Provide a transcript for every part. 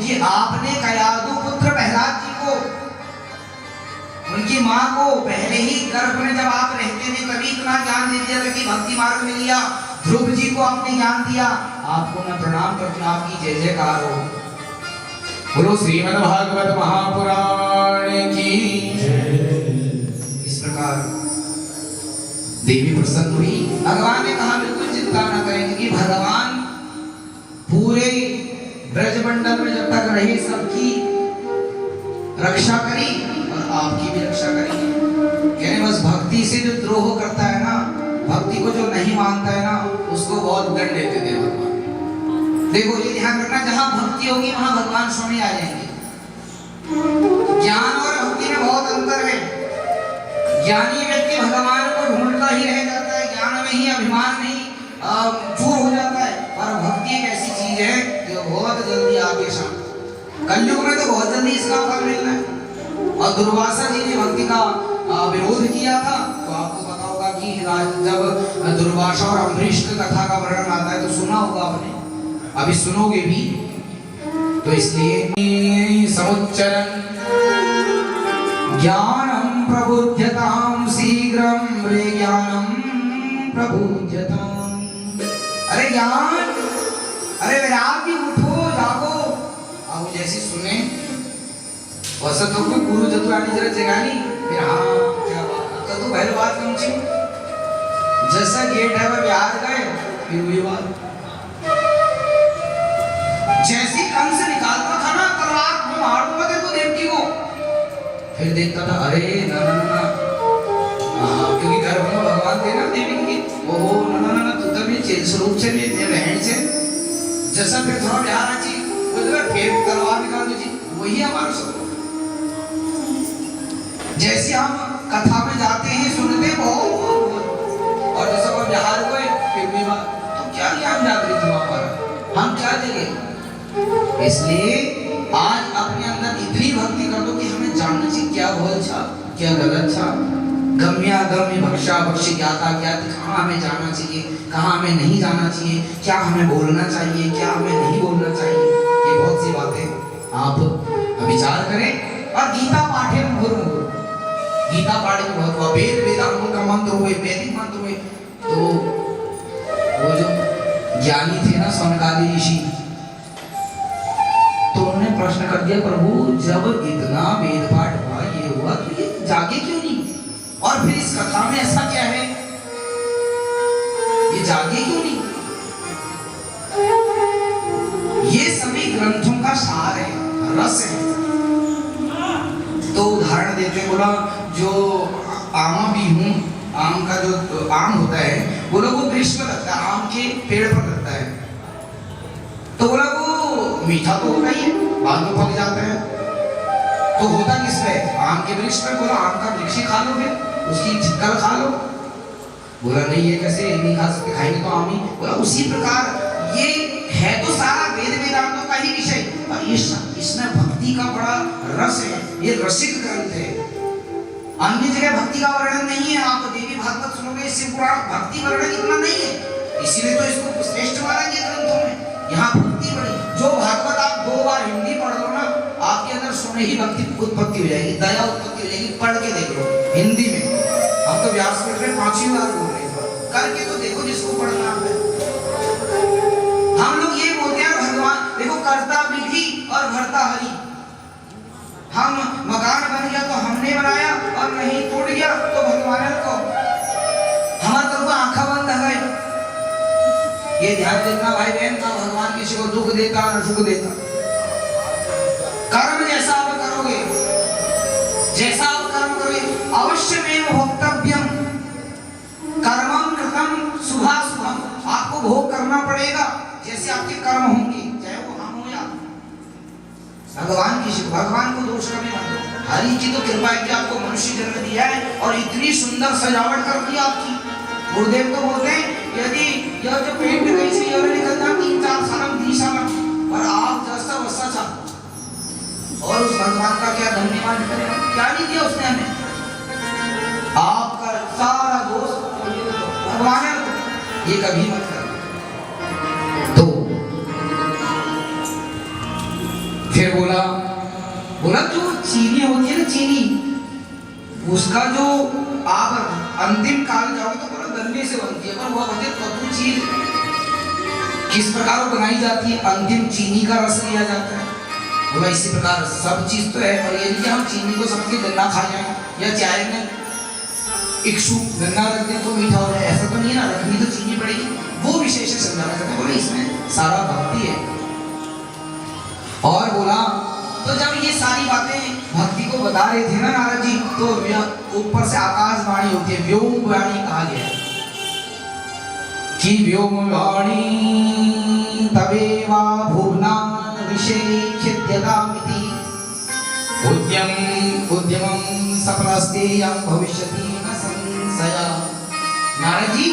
क्योंकि आपने कयादु पुत्र प्रहलाद जी को, उनकी माँ को पहले ही गर्भ में जब आप रहते थे तभी इतना ज्ञान दे दिया था कि भक्ति मार्ग में लिया। ध्रुव जी को आपने ज्ञान दिया। आपको मैं प्रणाम करती हूँ, आपकी जय जयकार हो। बोलो श्रीमद् भागवत महापुराण की। इस प्रकार देवी प्रसन्न हुई। भगवान ने कहा बिल्कुल चिंता न करें, क्योंकि भगवान पूरे ब्रजमंडल में जब तक रहे सबकी रक्षा करी और आपकी भी रक्षा करेंगे। कहने बस भक्ति से जो द्रोह करता है ना, भक्ति को जो नहीं मानता है ना, उसको बहुत दंड देते थे भगवान। देखो ये ध्यान रखना, जहां भक्ति होगी वहां भगवान स्वामी आ जाएंगे। ज्ञान और भक्ति में बहुत अंतर है। ज्ञानी व्यक्ति भगवान को ढूंढता ही रह जाता है, ज्ञान में ही अभिमान नहीं चूर हो जाता है। और भक्ति एक ऐसी चीज है जो बहुत जल्दी आपके सामने, कलयुग में तो बहुत जल्दी इसका फल मिलना है। और दुर्वासा जी ने भक्ति का विरोध किया था, तो आपको पता होगा कि जब दुर्वासा और अम्बरीश की कथा का वर्णन आता है तो सुना होगा आपने, अभी सुनोगे भी। तो इसलिए समुच्चरन् ज्ञानम प्रबुध्यताम शीघ्रम रे ज्ञानम प्रबुध्यताम। अरे ज्ञान, अरे वैराग्य, उठो जागो। अब जैसे सुने वैसा तो कोई गुरु जतुआनी जरा जगानी, फिर हाँ क्या बात तो पहले बात समझी। जैसा गेट है वह बिहार गए, फिर हुई बात। जैसी कंस निकालता था ना तलवार, मैं मार दूंगा तेरे को देवकी को, फिर देखता था अरे ना ना ना ना, क्योंकि गर्भ में भगवान थे ना देवी के, ओहो ना ना ना तू तो भी चेल स्वरूप से भी रहन से जैसा फिर थोड़ा बिहार आची फिर तलवार निकाल दो जी, वही हमारा स्वरूप। जैसे हम कथा में जाते हैं सुनते बहुत, और जैसा कोई बिहार को फिर भी बात, तो क्या ज्ञान जागृत हुआ हमारा, हम क्या देंगे। इसलिए आज अपने अंदर इतनी भक्ति कर दो कि हमें जानना चाहिए क्या बहुत अच्छा क्या गलत था। गम्यागम्य भक्षा भक्षी ज्ञाता ज्ञात, कहाँ हमें जाना चाहिए कहाँ हमें नहीं जाना चाहिए, क्या हमें बोलना चाहिए क्या हमें नहीं बोलना चाहिए, ये बहुत सी बातें आप विचार करें। और गीता पाठे मुहुर्मुहुः, गीता पाठ में बहुत हुआ, वेद वेदांगों का मंत्र हुए, वैदिक मंत्र हुए। तो वो जो ज्ञानी थे ना सौनकादि ऋषि, तो उन्होंने प्रश्न कर दिया प्रभु जब इतना वेद पाठ हुआ ये हुआ तो ये जागे क्यों नहीं, और फिर इस कथा में ऐसा क्या है ये जागे क्यों नहीं। ये सभी ग्रंथों का सार है, रस है। तो उदाहरण देते बोला जो आमा भी हूँ, आम का जो आम होता है बोला वो वृक्ष पर लगता है, आम के पेड़ पर लगता है। तो बोला वो मीठा तो होता ही है, बाद में पक जाता है, तो होता किस पे, आम के वृक्ष पे। बोला आम का वृक्ष ही खा लो, फिर उसकी छिक्कर खा लो। बोला नहीं ये कैसे नहीं खा सकते, खाएंगे तो आम ही। बोला उसी प्रकार ये है तो सारा वेद वेदांतों का ही विषय, और इसमें भक्ति का बड़ा रस है, ये रसिक ग्रंथ है। अन्य जगह भक्ति का वर्णन नहीं है, आप देवी भागवत सुनोगे शिव पुराण भक्ति वर्णन इतना नहीं है, इसीलिए तो इसको श्रेष्ठ माना गया ग्रंथों में। यहाँ भक्ति बड़ी, जो भागवत आप 2 बार हिंदी पढ़ लो ना, आपके अंदर सुने ही भक्ति उत्पत्ति हो जाएगी, दया उत्पत्ति हो जाएगी। पढ़ के देख लो हिंदी में, हम तो व्यासपीठ में 5वीं बार बोल रहे हैं, करके तो देखो जिसको पढ़ना है। हम लोग ये बोलते हैं भगवान देखो करता विधि और भरता हरि, हम मकान बन गया तो हमने बनाया और नहीं टूट गया तो भगवान को, हमारे तो आंखा बंद है। ये ध्यान देना भाई बहन, ना भगवान किसी को दुख देता ना सुख देता। कर्म जैसा आप करोगे, जैसा आप कर्म करोगे, अवश्य में भोक्तव्यम कर्मं कृतं शुभाशुभम, आपको भोग करना पड़ेगा जैसे आपके कर्म होंगे, चाहे वो हम हो या भगवान किसी भगवान को दोष न मत दो। हरि की तो कृपा है कि आपको मनुष्य जन्म दिया है और इतनी सुंदर सजावट कर दी आपकी। गुरुदेव तो बोलते हैं यदि यह जो पेंट कैसे ये निकलता 3-4 साल 20 साल, और आप जैसा वैसा था, और उस भगवान का क्या धन्यवाद करें, क्या नहीं दिया उसने हमें, आपका सारा दोष भगवान है, ये कभी मत कर। तो बोला जो चीनी होती है ना, चीनी, उसका जो आप अंतिम काल जाओगे तो बोला गन्ने से बनती है, पर वह होती है कद्दू चीज किस प्रकार बनाई जाती है, अंतिम चीनी का रस लिया जाता है। बोला इसी प्रकार सब चीज तो है, पर ये नहीं कि हम चीनी को समझ के गन्ना खा जाए या चाय में इक्षु गन्ना रख दें तो मीठा हो जाए, ऐसा तो नहीं ना, रखनी तो चीनी पड़ेगी, वो विशेष समझाना चाहते हैं। बोले इसमें सारा भक्ति है। और बोला तो जब ये सारी बातें भक्ति को बता रहे थे ना नारद जी, तो ऊपर से आकाशवाणी होती है, व्योमवाणी कहा गया कि व्योमवाणी तवेवा भुवनान विषेख्यतामिति उद्यमं सफलस्तेयं भविष्यति न संशय। नारद जी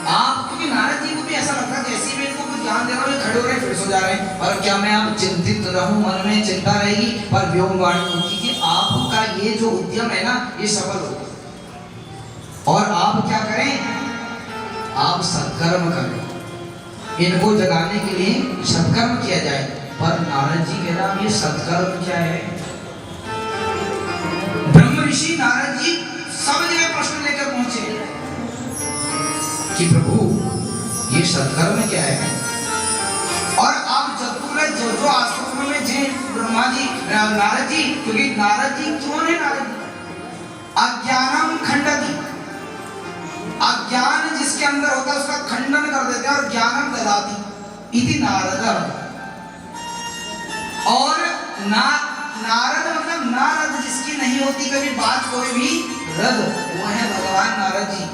आप, क्योंकि नारद जी को भी ऐसा लगता है जैसे मैं इनको कुछ ज्ञान दे रहा हूँ, खड़े हो रहे फिर सो जा रहे हैं, और क्या मैं अब चिंतित रहूं, मन में चिंता रहेगी, पर व्योमवाणी होती कि आपका ये जो उद्यम है ना ये सफल हो, और आप क्या करें, आप सत्कर्म करें, इनको जगाने के लिए सत्कर्म किया जाए। पर नारद जी कह रहा ये सत्कर्म क्या है? ब्रह्म ऋषि नारद जी सब जगह प्रश्न लेकर पहुंचे कि प्रभु ये सत्कर्म क्या है? और आप जो जो आश्रम में थे ब्रह्मा जी, नारद जी, क्योंकि नारद जी कौन है? नारद जी अज्ञानम खंडति, अज्ञान जिसके अंदर होता है उसका खंडन कर देते हैं, और ज्ञानम ददाति इति नारद। और नारद मतलब नारद जिसकी नहीं होती कभी बात कोई भी रद, वो है भगवान नारद जी।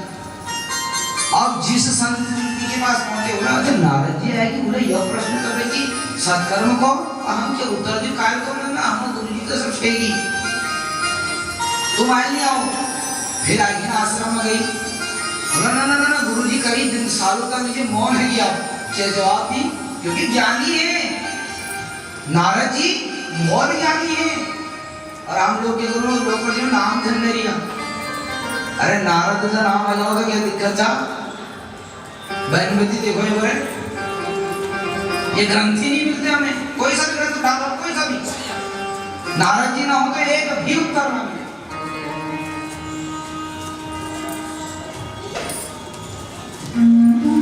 अब जिस संत के पास पहुंचे, बोला जब नारद जी आए कि बोले यह प्रश्न कर रहे कि सत्कर्म को हम क्या उत्तर दी कार्य को ना, हम गुरु जी तो सब छेगी, तुम आए नहीं आओ। फिर आगे आश्रम में गई, बोला ना ना ना, ना गुरु जी कई दिन सालों का मुझे मौन है कि आप क्या जवाब दी, क्योंकि ज्ञानी है नारद जी, मौन ज्ञानी है। और हम लोग के गुरु लोग जो नाम धन नहीं रिया, अरे नारद का नाम आ जाओ तो क्या दिक्कत था? बैनमती देखो ये बोले ये ग्रंथ ही नहीं मिलते हमें, कोई सा ग्रंथ डालो, कोई सा भी, नारद जी ना हो तो एक भी उत्तर ना मिले।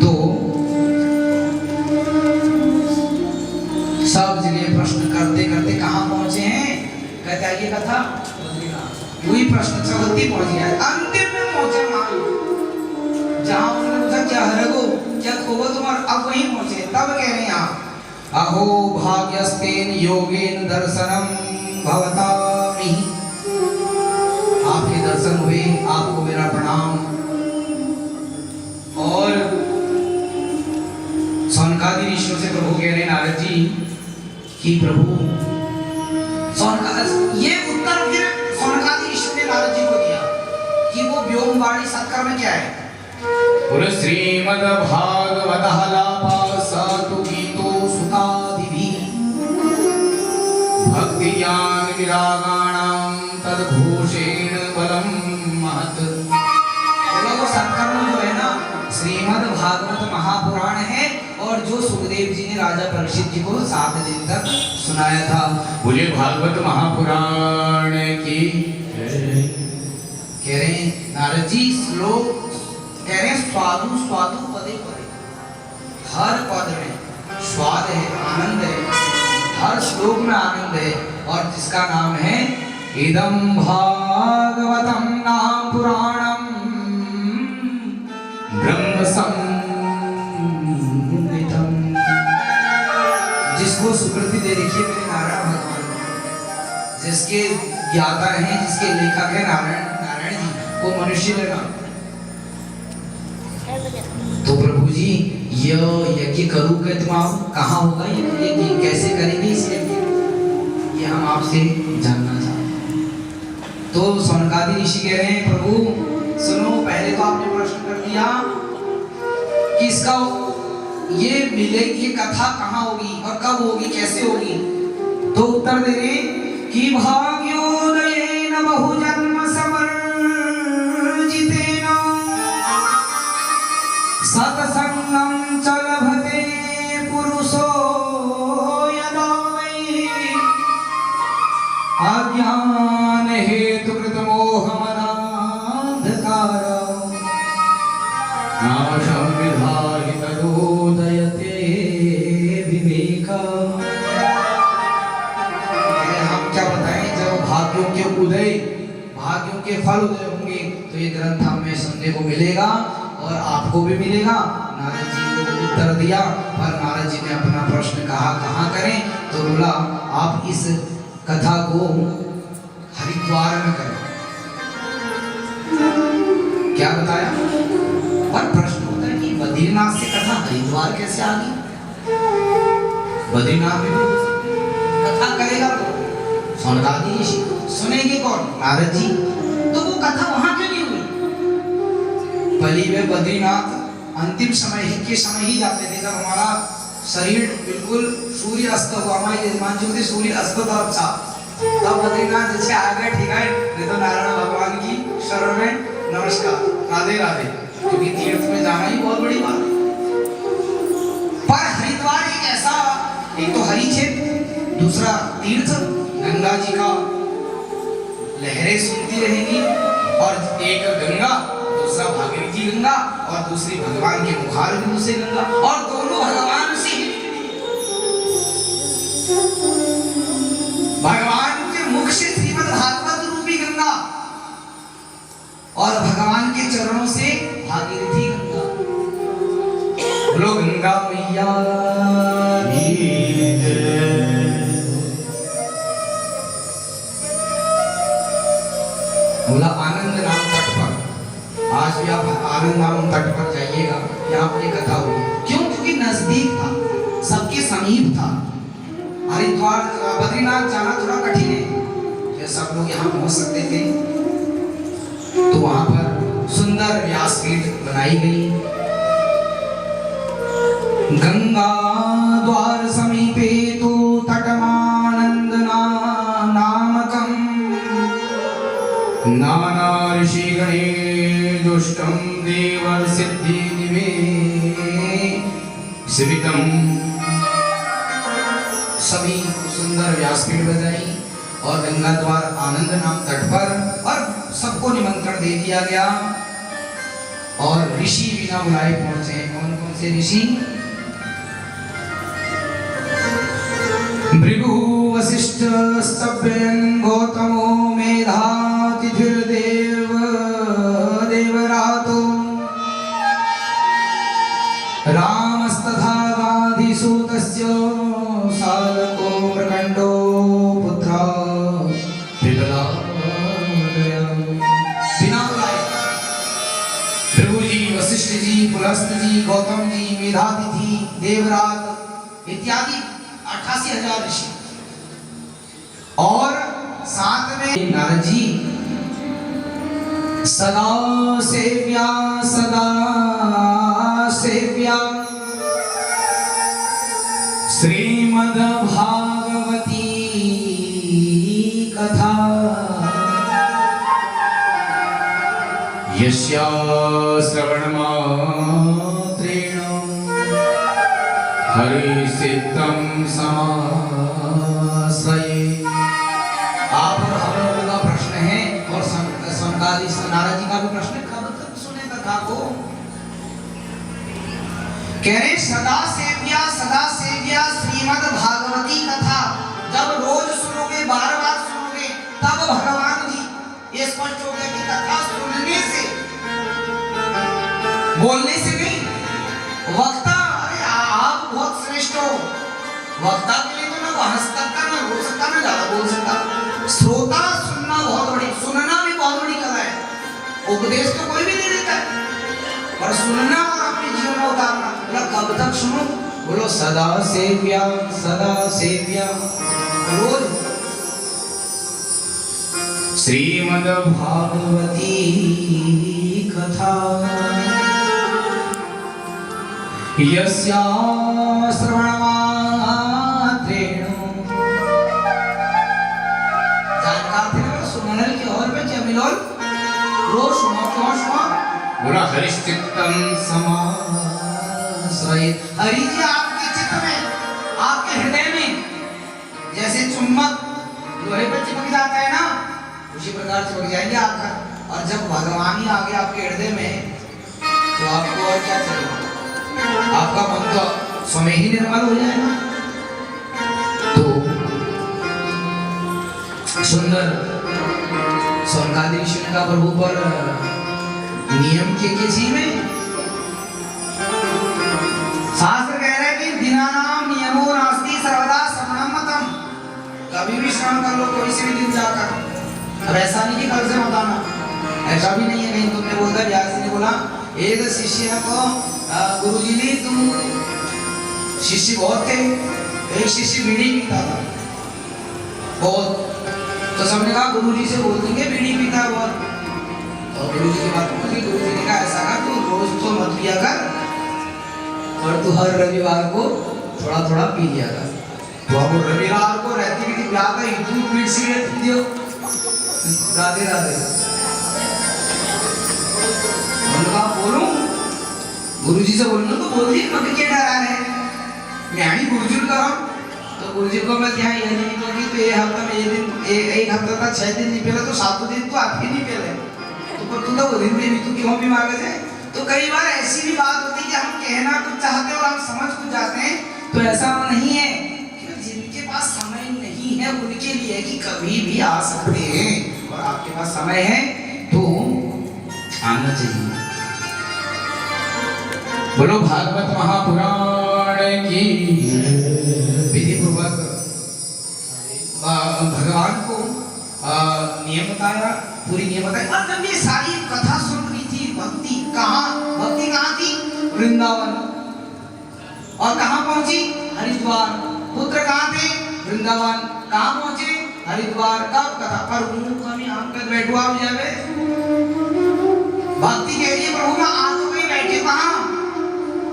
तो सब जगह प्रश्न करते करते कहाँ पहुंचे हैं? कहते हैं ये कथा वही प्रश्न चौथी पहुंच गया, अंतिम में पहुंचे जहां उन्होंने पूछा क्या हरगो क्या खोगो तुम्हारा, अब वहीं पहुंचे। तब कह रहे हैं आप अहो भाग्यस्तेन योगेन दर्शनम भवतामि, आपके दर्शन हुए, आपको मेरा प्रणाम। और सौनकादि ऋषियों से प्रभु कह रहे नारद जी कि प्रभु ये उत्तर फिर सौनकादि ऋषियों ने नारद जी को दिया कि वो व्योमवाणी सत्कर्म क्या है। बोले श्रीमद् भागवतः लापासतु गीतो सुतादिभिः भक्ति ज्ञान विरागाणां तद्घोषेण बलं महत्। बोला वो सत्कर्म जो है ना श्रीमद् भागवत महापुराण है, और जो सुखदेव जी ने राजा परीक्षित जी को 7 दिन तक सुनाया था। बोले भागवत महापुराण की कह रहे नारद जी, श्लोक कह रहे स्वादु स्वादु पदे पदे, हर पद में स्वाद है, आनंद है, हर श्लोक में आनंद है, और जिसका नाम है इदं भागवतं नाम पुराणम ब्रह्म संहितम। जिसको सुकृति दे रखी है मेरे नारायण भगवान, जिसके ज्ञाता हैं, जिसके लेखक है नारायण जी, वो मनुष्य लेना। तो प्रभु जी ये यज्ञ करूँ क्या तुम आओ, कहाँ होगा ये यज्ञ, कैसे करेंगे इस यज्ञ, ये हम आपसे जानना चाहते हैं। तो सौनकादि ऋषि कह रहे हैं प्रभु सुनो, पहले तो आपने प्रश्न कर दिया कि इसका ये मिलेगी, ये कथा कहाँ होगी और कब होगी, कैसे होगी। तो उत्तर दे रहे कि भाग्योदयेन बहुजन्म समर्जितेन सत्संगं च लभते पुरुषो यदा वै अज्ञान हेतु कृत मोह मदांधकार नाशं विधाहि तदोदयते विवेक। हम क्या बताएं, जब भाग्यों के उदय, भाग्यों के फल उदय होंगे तो ये ग्रंथ हमें सुनने को मिलेगा और आपको भी मिलेगा। नारद जी को उत्तर दिया, पर नारद जी ने अपना प्रश्न कहा कहाँ करें, तो बोला आप इस कथा को हरिद्वार में करें। क्या बताया? पर प्रश्न होता है कि बद्रीनाथ से कथा हरिद्वार कैसे आ गई? बद्रीनाथ में कथा करेगा तो सौनकादि ऋषि, सुनेंगे कौन? नारद जी। तो वो कथा वहां क्यों नहीं हुई? बलि में बद्रीनाथ अंतिम समय के समय ही जाते थे, जब हमारा शरीर बिल्कुल सूर्य अस्त हुआ, हमारे यजमान जी होते सूर्य अस्त तरफ था, तब बद्रीनाथ जैसे आ गए, ठीक है, नहीं तो नारायण भगवान की शरण में नमस्कार, राधे राधे, क्योंकि तीर्थ में जाना ही बहुत बड़ी बात है। पर हरिद्वार एक ऐसा, एक तो हरि क्षेत्र, दूसरा तीर्थ, गंगा जी का लहरें सुनती रहेंगी, और एक गंगा, दूसरा भागीरथी गंगा, और दूसरी भगवान के मुखार बिंदु से गंगा, और दोनों भगवान से ही, भगवान के मुख से श्रीमद् भागवत रूपी गंगा, और भगवान के चरणों से भागीरथी गंगा। बोलो गंगा मैया की जय। बोला आनंद नाम तट पर, आज भी आप आनंद नाम तट पर जाइएगा, यहाँ पर कथा हुई। क्यों? क्योंकि नजदीक था, सबके समीप था। हरिद्वार बद्रीनाथ जाना थोड़ा कठिन है, सब लोग यहाँ पहुँच सकते थे, तो वहां पर सुंदर व्यासपीठ बनाई गई। गंगा द्वार समीपे तो तटमानंद नामकम नाना ऋषि गणे दुष्टम देवर सिद्धि निवेशितम। सभी सुंदर व्यासपीठ बजाई और गंगा द्वार आनंद नाम तट पर, और सबको निमंत्रण दे दिया गया, और ऋषि बिना बुलाए पहुंचे। कौन कौन से ऋषि? भृगु, वशिष्ठ, स्तब्यं, गौतमो, मेधातिथिर्देव देवरातो, रामस्तथा गाधिसूतस्य साधको प्रकंडो पुत्र बिना बुलाए भृगु जी, वशिष्ठ जी, पुलस्त जी, गौतम जी, मेधातिथि, देवरात इत्यादि 88,000 ऋषि, और साथ में नारद जी। सदा सेव्या श्रीमद् भागवती कथा, यस्या श्रवणमात्रेण हरिसिद्धं समाश्रये। आप और हम लोगों का प्रश्न है, और सनकादि नारद जी का भी प्रश्न है, कब तक सुने कथा को? कह रहे सदा सेव्या श्रीमद् भागवती कथा। जब रोज सुनोगे, बार बार सुनोगे, तब भगवान जी, ये स्पष्ट हो गया कि कथा सुनने से, बोलने से नहीं। वक्ता, अरे आप बहुत श्रेष्ठ हो, वक्ता के लिए तो ना वो हंस सकता, ना रो सकता, ना ज्यादा बोल सकता। श्रोता सुनना बहुत बड़ी, सुनना भी बहुत बड़ी कला है। उपदेश तो कोई भी दे देता है, पर सुनना और अपने जीवन में उतारना, बोला कब तक सुनो? बोलो सदा सेव्या रोज श्रीमद् भागवती कथा, यस्या श्रवणमात्रेण। जानकार थे ना सुनने के और में जमिलोल रोज सुनो, क्यों सुनो? बोला हरिश्चित्तम समाश्रयेत्। हरि जी आपके चित्त में, आपके हृदय में जैसे चुंबक लोहे पर चिपक जाता है ना, उसी प्रकार चिपक जाएंगे आपका। और जब भगवान ही आगे आपके हृदय में, तो आपको और क्या चाहिए? आपका मन तो समय ही निर्मल हो जाएगा। तो सुंदर स्वर्गादि का प्रभु पर नियम के किसी में शास्त्र कह रहे हैं कि दिनानाम नियमो नास्ति सर्वदा श्रवणम मतम। कभी भी श्रवण कर लो कोई से भी दिन जाकर। अब ऐसा नहीं कि कल से मत आना, ऐसा भी नहीं है। कहीं तुमने बोला, व्यास जी ने बोला एक शिष्य को गुरुजी ने, तुम शिष्य बहुत थे, एक शिष्य बीड़ी पीता था बहुत, तो सबने कहा गुरुजी से बोल देंगे बीड़ी पीता है बहुत। तो गुरुजी की बात पूछी, गुरुजी ने कहा ऐसा कर, तू रोज तो मत पिया कर, और तू हर रविवार को थोड़ा थोड़ा पी लिया कर। तो अब रविवार को रहती थी ब्याह का इतनी पीट सिगरेट पी दियो। राधे राधे। उनका बोलूं गुरुजी से बोलूं तो बोल दी, मगर क्या डरा है, मैं ही गुरुजी का। तो गुरुजी को मैं ध्यान ये नहीं दूंगी, तो ये हफ्ता में ये दिन एक हफ्ता था 6 दिन नहीं पहले, तो 7 दिन तो आप ही नहीं पहले, तो तू तो वो दिन भी तू क्यों भी मांगे थे। तो कई बार ऐसी भी बात होती है कि हम कहना कुछ चाहते हैं और हम समझ कुछ जाते हैं, तो ऐसा नहीं है। जिनके पास समय नहीं है उनके लिए कि कभी भी आ सकते हैं, और आपके पास समय है तो आना चाहिए। बोलो भागवत महापुराण की। विधि पूर्वक भगवान को नियम बताया, पूरी नियम बताया। और जब ये सारी कथा सुन रही थी, भक्ति कहाँ थी? वृंदावन। और कहाँ पहुंची? हरिद्वार। पुत्र कहाँ थे? वृंदावन। कहाँ पहुंचे? हरिद्वार। कब कथा पर हम कर बैठुआ हो जावे। भक्ति कह रही है प्रभु मैं आ तो गई, बैठे कहाँ?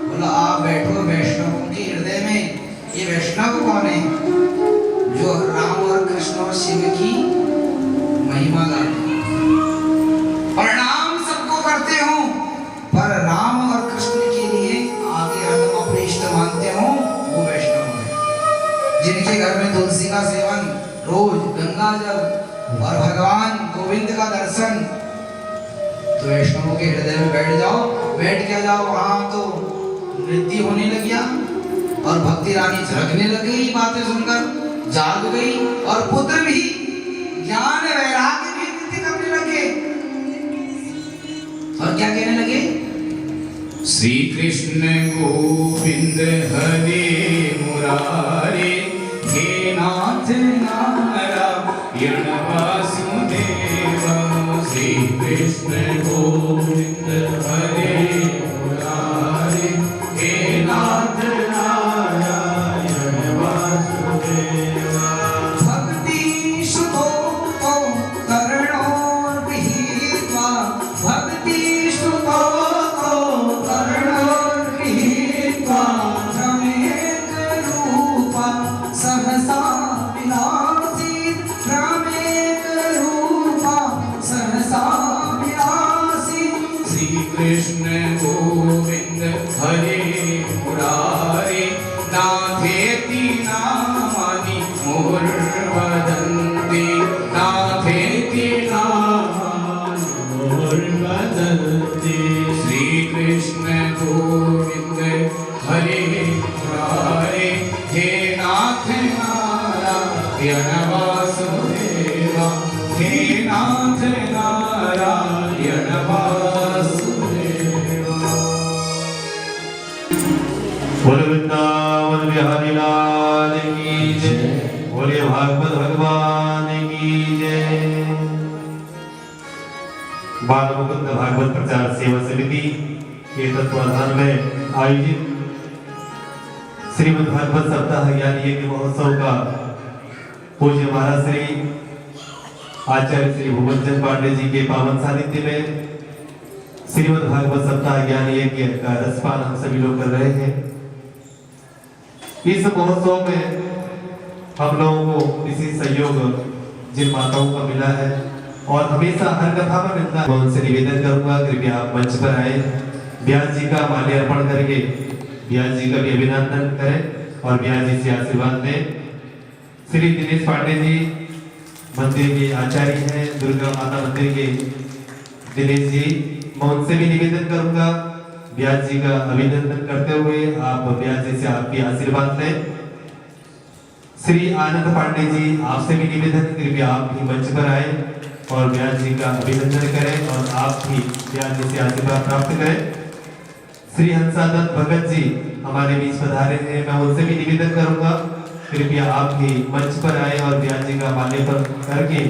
बोला आप बैठो वैष्णवों के हृदय में। ये वैष्णव कौन है? जो राम और कृष्ण और शिव की महिमा गाते, प्रणाम सबको करते हो, पर राम और कृष्ण के लिए आगे हरदम अपने इष्ट मानते हो, वो वैष्णव है। जिनके घर में तुलसी का सेवन रोज, गंगा जल और भगवान गोविंद का दर्शन, तो वैष्णवों के हृदय में बैठ जाओ। बैठ क्या जाओ, वहां तो नृत्य होने लग गया और भक्ति रानी झलकने लग गई, बातें सुनकर जाग गई, और पुत्र भी ज्ञान वैराग्य भी नृत्य करने लगे। और क्या कहने लगे? श्री कृष्ण गोविंद हरे मुरारे, हे नाथ नारायण वासुदेव। श्री कृष्ण गोविंद हरे मुरारे, हे नाथ नारायण वासुदेव। भक्ति शुभो करणो गृहीत्वा, भक्ति शुभो करणो गृहीत्वा, भ्रमेक रूपा सहसा विलासीत्, भ्रमेक रूपा सहसा विलासीत्। श्री कृष्ण गोविंद हरे मुरारे, नाथेति नामानि मोर्वदन्ति, नाथेति नामानि मोर्वदन्ति। श्री कृष्ण गोविंद हरे मुरारे, हे नाथ नारायण वासुदेव, हे नाथ नारायण वासुदेव। बोल वृंदावन बिहारी लाल की जय, बोले भागवत भगवान की जय। बाल मुकुंद भागवत प्रचार सेवा समिति के तत्वाधान में आयोजित श्रीमद् भागवत सप्ताह ज्ञान यज्ञ महोत्सव का पूज्य महाराज श्री आचार्य श्री भुवनचंद पांडे जी के पावन सानिध्य में श्रीमद् भागवत सप्ताह ज्ञान यज्ञ का रसपान हम सभी लोग कर रहे हैं। इस महोत्सव में हम लोगों को इसी सहयोग जिन माताओं का मिला है और हमेशा हर कथा में मिलता है, मैं उनसे निवेदन करूंगा कृपया आप मंच पर आए, व्यास जी का माल्यार्पण करके व्यास जी का भी अभिनंदन करें और व्यास जी से आशीर्वाद लें। श्री दिनेश पांडे जी मंदिर के आचार्य हैं दुर्गा माता मंदिर के दिनेश जी, मैं उनसे भी निवेदन करूंगा व्यास जी का अभिनंदन करते हुए आप व्यास जी से आपकी आशीर्वाद लें। श्री आनंद पांडे जी, आपसे भी निवेदन कृपया आप भी मंच पर आए और व्यास जी का अभिनंदन करें और आप भी व्यास जी से आशीर्वाद प्राप्त करें। श्री हंसादत्त भगत जी हमारे बीच पधारे हैं, मैं उनसे भी निवेदन करूंगा कृपया आप भी मंच पर आए और व्यास जी का माल्यार्पण करके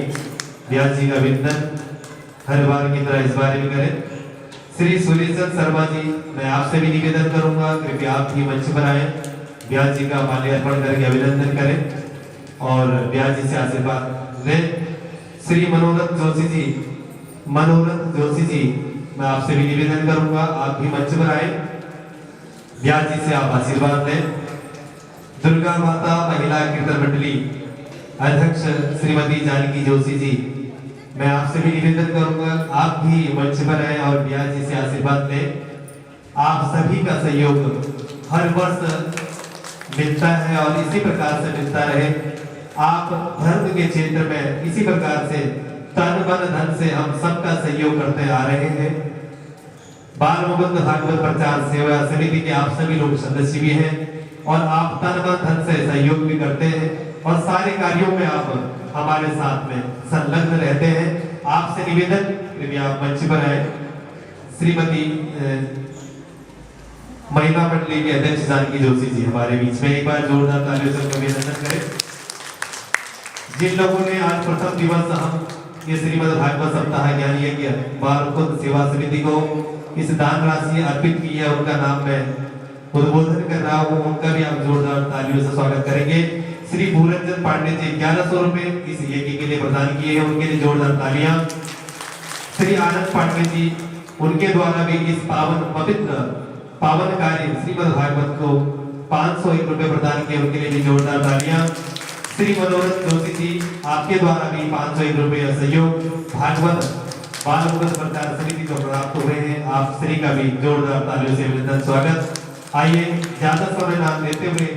व्यास जी का अभिनंदन हर बार की तरह इस बार भी करें। श्री सूर्यचंद शर्मा जी, मैं आपसे भी निवेदन करूंगा कृपया आप भी मंच पर आए, व्यास जी का माल्यार्पण करके अभिनंदन करें और व्यास जी से आशीर्वाद लें। श्री मनोरथ जोशी जी, मैं आपसे भी निवेदन करूंगा आप भी मंच पर आए, व्यास जी से आप आशीर्वाद लें। दुर्गा माता महिला कीर्तन मंडली अध्यक्ष श्रीमती जानकी जोशी जी, मैं आपसे भी निवेदन करूंगा आप भी मंच पर आए और व्यास जी से आशीर्वाद लें। आप सभी का सहयोग हर वर्ष मिलता है और इसी प्रकार से मिलता रहे। आप धर्म के क्षेत्र में इसी प्रकार से तन मन धन से हम सबका सहयोग करते आ रहे हैं। बाल मुकुंद भागवत प्रचार सेवा समिति के आप सभी लोग सदस्य भी हैं और आप तन मन धन से सहयोग भी करते हैं और सारे कार्यों में आप हमारे साथ में संलग्न रहते हैं। आपसे निवेदन कृपया आप मंच पर आए। श्रीमती महिला मंडली के अध्यक्ष जानकी जोशी जी हमारे बीच में, एक बार जोरदार तालियों से अभिनंदन करें। जिन लोगों ने आज प्रथम दिवस हम ये श्रीमद् भागवत सप्ताह ज्ञान यज्ञ बाल मुकुंद सेवा समिति को इस दान राशि अर्पित की है, उनका नाम मैं उद्बोधन कर रहा हूँ, उनका भी आप जोरदार तालियों से स्वागत करेंगे। श्री भूरंजन पांडे जी 1100 रुपए इस यज्ञ के लिए प्रदान किए हैं, उनके लिए जोरदार तालियां। श्री आनंद पांडे जी, उनके द्वारा भी इस पवित्र पावन कार्य श्रीमद् भागवत को 501 रुपए प्रदान किए, उनके लिए भी जोरदार तालियां। श्री मनोरथ जोशी जी, आपके द्वारा भी 501 रुपए सहयोग भागवत बाल मुकुंद प्रचार समिति को प्राप्त हुए हैं, आप श्री का भी जोरदार तालियों से अभिनंदन स्वागत। आइए ज्यादा समय ना लेते हुए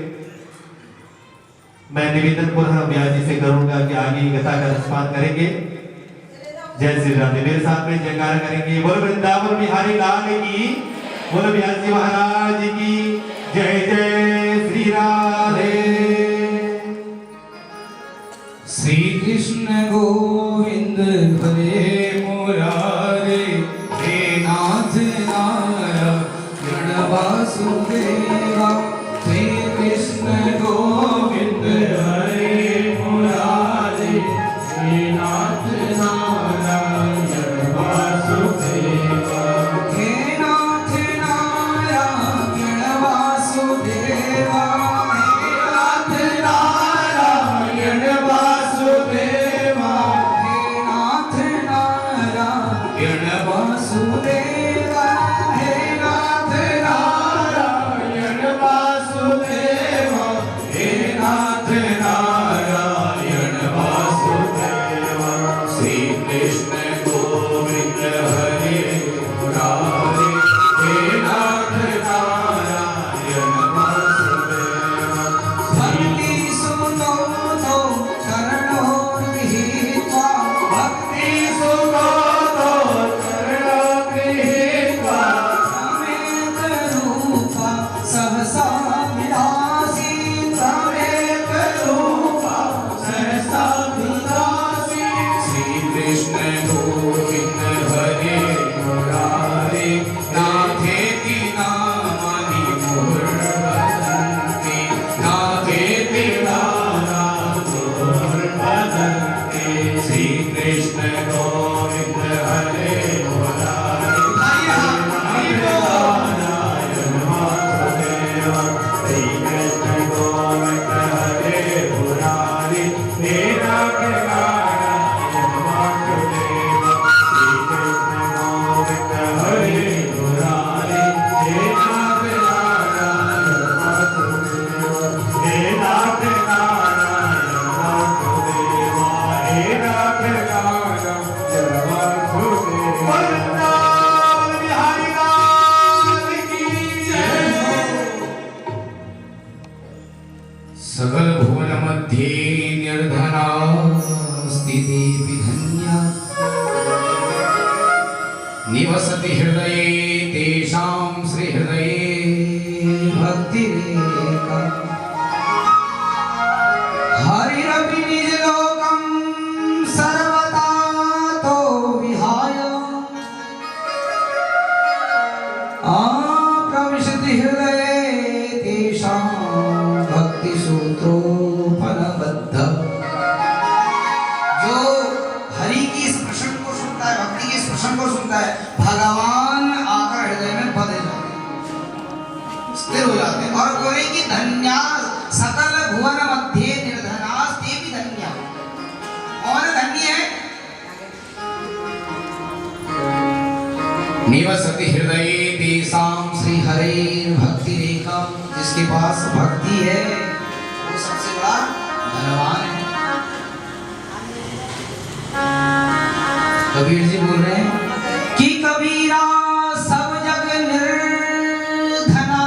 मैं निवेदन पुनः व्यास जी से करूंगा कि आगे कथा का रसपान करेंगे। जय श्री राधे, मेरे साथ में जयकार करेंगे। बोलो वृंदावन बिहारी लाल की, बोलो व्यास जी महाराज की जय। जय श्री राधे। श्री कृष्ण गोविंद हरे मुरारे, हे नाथ नारायण वासुदेवा। श्री कृष्ण गोविंद हरे मुरारे, हे नाथ नारायण वासुदेवा। हे नाथ नारायण वासुदेवा, हे नाथ नारायण वासुदेवा, हे नाथ नारायण वासुदेवा, हे नाथ नारायण वासुदेवा, हे नाथ नारायण वासुदेवा। श्री कृष्ण गोविंद हरे मुरारे, हे नाथ नारायण वासुदेवा। भक्ति सुनो तो करणो गृहीत्वा, भक्ति सुनो तो करणो गृहीत्वा, समेत रूपा सहसा विलासी, समेत रूपा सहसा विलासी। श्री कृष्ण गोविंद हरे मुरारे, नाथेति नामानि मुहुर्भजन्ति, नाथेति नामानि मुहुर्भजन्ति। श्री कृष्ण गोविंद हरे मुरारे, नारायण वासुदेवा। श्री कृष्ण गोविंद हरे मुरारे, हे नाथ नारायण वासुदेवा। श्री कृष्ण गोविंद हरे मुरारे, हे नाथ नारायण वासुदेवा, हे नाथ नारायण वासुदेवा, हे नाथ नारायण वासुदेवा। वृंदावन बिहारी लाल की जय। सकल भुवन मध्ये निर्धना स्थित तेऽपि धन्या निवसति हृदये तेषां श्रीहृदये भक्तिरेका हरिरपि निजलोकं सर्वथा तो विहाय प्रविशति हृदये तेषां भक्तिसूत्रोपनबद्ध। जो हरि की इस प्रसंग को सुनता है, भक्ति के इस प्रसंग को सुनता है, भगवान आकर हृदय में बध जाते हैं, स्थिर हो जाते हैं और बोले कि धन्या सकल भुवन मध्य निर्धनास तेऽपि धन्या। कौन धन्य है? निवसति हृदये तेषां श्री हरे भक्ति रेखा। जिसके पास भक्ति है वो सबसे बड़ा धनवान है। कबीर जी बोल रहे हैं कि कबीरा सब जग निर्धना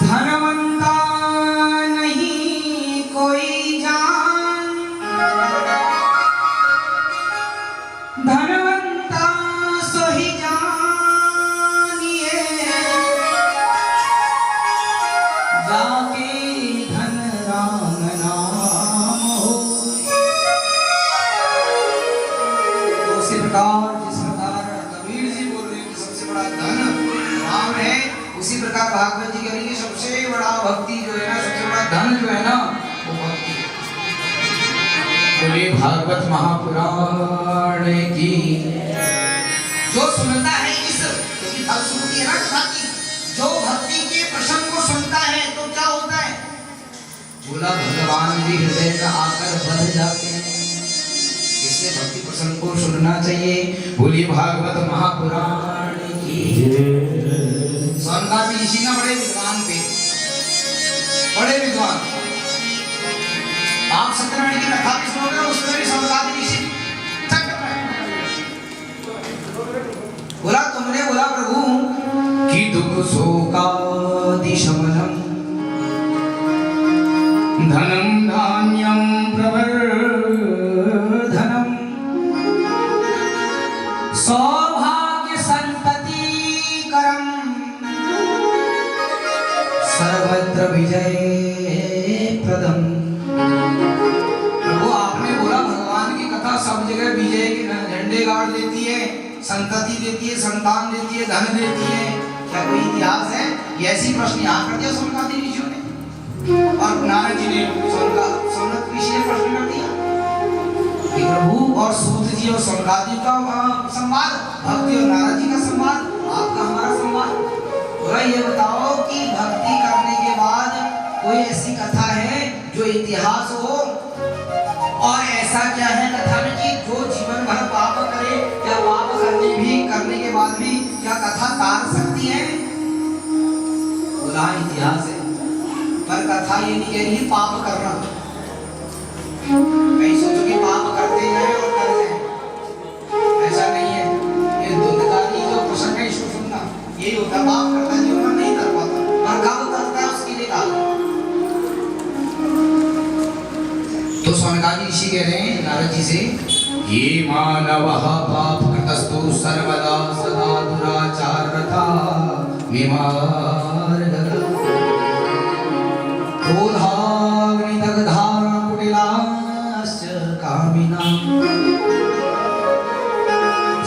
धनवंता नहीं कोई जान धनवंता सो ही जानिए जाके धन राम नाम हो। उसी प्रकार जिस प्रकार कबीर जी बोल रहे हैं कि सबसे बड़ा धन राम है, उसी प्रकार भागवत जी कह रही है सबसे बड़ा भक्ति जो है ना, सबसे बड़ा धन जो है ना वो भक्ति है। बोले भागवत महापुराण की जो सुनता है इस फलश्रुति है ना कथा की, जो भक्ति के प्रसंग को सुनता है तो क्या होता है? बोला भगवान भी हृदय में आकर बध जाते हैं। इसलिए भक्ति प्रसंग को सुनना चाहिए। बोलिए भागवत महापुराण की। सौनकादि ऋषि ना बड़े विद्वान थे, बड़े विद्वान। आप सत्यनारायण की कथा भी सुनोगे उसमें भी सौनकादि ऋषि बोला, तुमने बोला प्रभु कि दुख शोकादि शमनम धनम धान्यम प्रवर्धनम सौभाग्य संतति करम सर्वत्र विजय प्रदम। प्रभु आपने बोला भगवान की कथा सब जगह विजय के झंडे गाड़ देती है, संतति देती है, संतान देती है, धन देती है। क्या कोई इतिहास है? ये ऐसी प्रश्न यहाँ कर दिया सौनकादि ऋषियों ने और नारद जी ने सौनक ऋषि ने प्रश्न कर दिया कि प्रभु और सूत जी और सौनकादि का संवाद, भक्ति और नारद जी का संवाद, आपका हमारा संवाद। बोला ये बताओ कि भक्ति करने के बाद कोई ऐसी कथा है जो इतिहास हो, और ऐसा क्या है कथा में कि जो जीवन भर पाप करे या पाप करने के बाद भी क्या कथा तार सकती है? बोला इतिहास है, पर कथा ये नहीं कह रही है पाप करना। कहीं सोचो कि पाप करते जाए और कर जाए, ऐसा नहीं है। ये दुखदारी जो प्रसंग है इसको सुनना, यही होता है। पाप करता जीवन में नहीं कर पाता, और कब करता है उसके लिए कहा। तो सौनकादि ऋषि कह रहे हैं नारद जी से, ये मानवः पाप कृतस्तु सर्वदा सदा दुराचार रथा विमार्गः क्रोधाग्निदग्धा कुटिलाश्च कामिनाः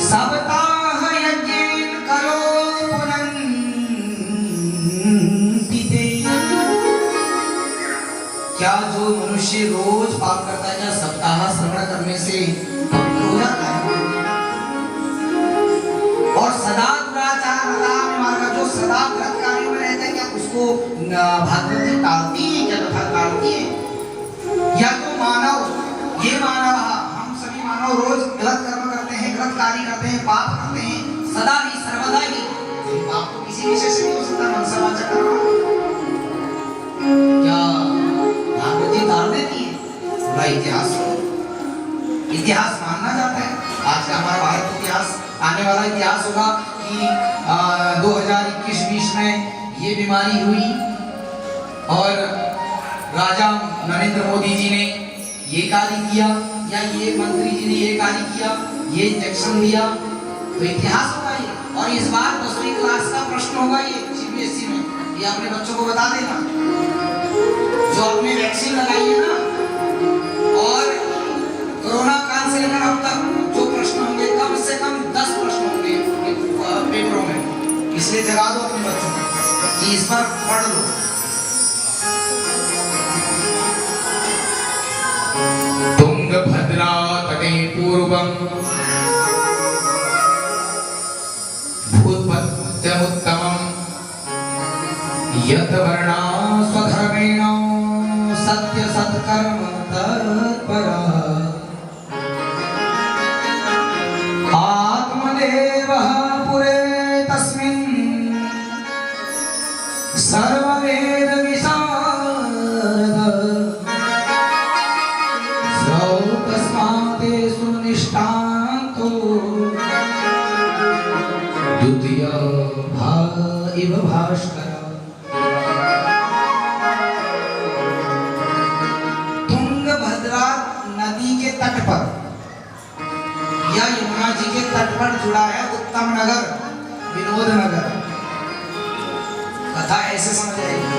सप्ताह यज्ञेन करो पुनन्ति ते। क्या जो मनुष्य रोज पाप करता है, क्या सप्ताह श्रवण करने से पवित्र हो जाता है? और सदा दुराचार मार्ग, जो सदा गलत कार्यों में रहता है, क्या उसको भागवत जी टालती है? क्या कथा टालती है? या तो मानव, ये मानव, हम सभी मानव रोज गलत कर्म करते हैं, गलत कार्य करते हैं, पाप करते हैं, सदा ही सर्वदा ही। पाप तो किसी विषय से नहीं हो सकता, मनसा वाचा कर्म। क्या भागवत जी टाल देती है? पूरा इतिहास इतिहास मानना जाता है। आज का हमारा भारत इतिहास, आने वाला इतिहास होगा कि 2021-20 में ये बीमारी हुई और राजा नरेंद्र मोदी जी ने ये कार्य किया या ये मंत्री जी ने ये कार्य किया, ये इंजेक्शन दिया, तो इतिहास होगा ये। और इस बार 10वीं क्लास का प्रश्न होगा ये सीबीएसई में, ये अपने बच्चों को बता देना जो आपने वैक्सीन लगाई है ना। और कोरोना काल से लेकर अब तक जो प्रश्न होंगे कम से कम 10 प्रश्न होंगे पेपरों में, इसलिए जगा दो अपने बच्चों को कि इस पर पढ़ लो। तुंगभद्रा तटे पूर्वं भूतपत्यमुत्तमं यत् वर्णा स्वधर्मेण सत्य सत्कर्म तत्परा आत्मदेवः पुरे तस्मिन् सर्ववेद विशारद तस्माते सुनिष्ठान्तो द्वितीय इव भास्कर। तुंगभद्रा नदी के तट पर या यमुना जी के तट पर जुड़ा है उत्तम नगर विनोद नगर। कथा ऐसे समझ आएगी।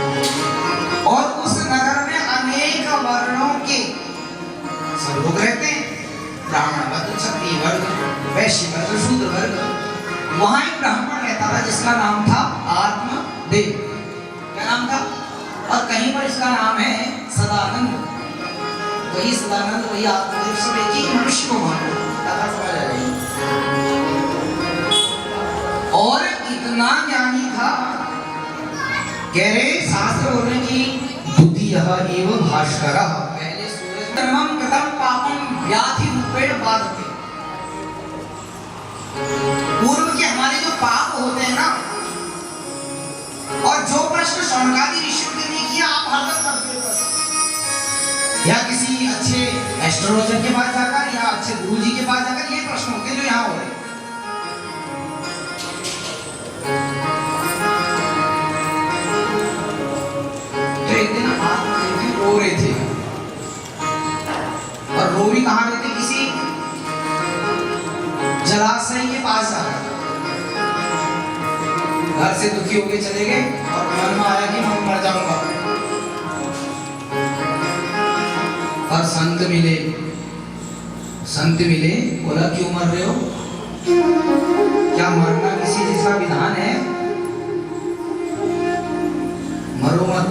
और उस नगर में अनेक वर्णों के सब लोग रहते हैं, ब्राह्मण वर्ग, क्षत्रिय वर्ग, वैश्य वर्ग, शूद्र वर्ग। वहां एक ब्राह्मण रहता था जिसका नाम था आत्मदेव। क्या नाम था? और कहीं पर इसका नाम है सदानंद। वही सदानंद, वही आत्मदेव, सब एक ही मनुष्य को मानो। कथा समझ आ रही। और इतना ज्ञानी था, कह रहे शास्त्र बोल रहे कि द्वितीयः एव भास्करः, पहले सूरज कर्मं कृतं पापं व्याधि रूपेण बाधते। पूर्व के हमारे जो पाप होते हैं ना, और जो प्रश्न शौनकादि ऋषियों ने नहीं किया आप हल करते हो, या किसी अच्छे एस्ट्रोलॉजर के पास जाकर या अच्छे गुरुजी के पास जाकर ये प्रश्न होते जो यहाँ हो रहे। तो एक दिन आत्मदेव जी रो रहे थे, और रो भी कहाँ रहे थे? किसी जलाशय के पास जाकर। घर से दुखी होके चले गए और मन में आया कि मैं मर जाऊंगा। और संत मिले, बोला क्यों मर रहे हो? क्या मरना किसी चीज का विधान है? मरो मत।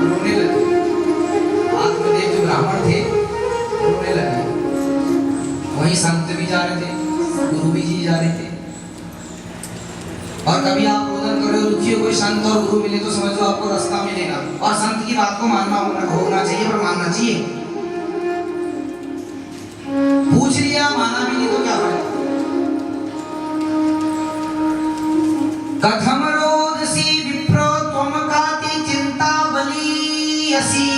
रोने लगे। आत्मदेव जो ब्राह्मण थे रोने लगे। वहीं संत भी जा रहे थे, गुरु भी जी जा रहे थे। और कभी आप रोदन कर रहे हो, दुखी हो, कोई संत और गुरु मिले तो समझ लो आपको रास्ता मिलेगा। और संत की बात को मानना होना चाहिए, पर मानना चाहिए। पूछ लिया, माना भी नहीं तो क्या करें? कथम रोदसी विप्रो त्वम काति चिंता बलीयसी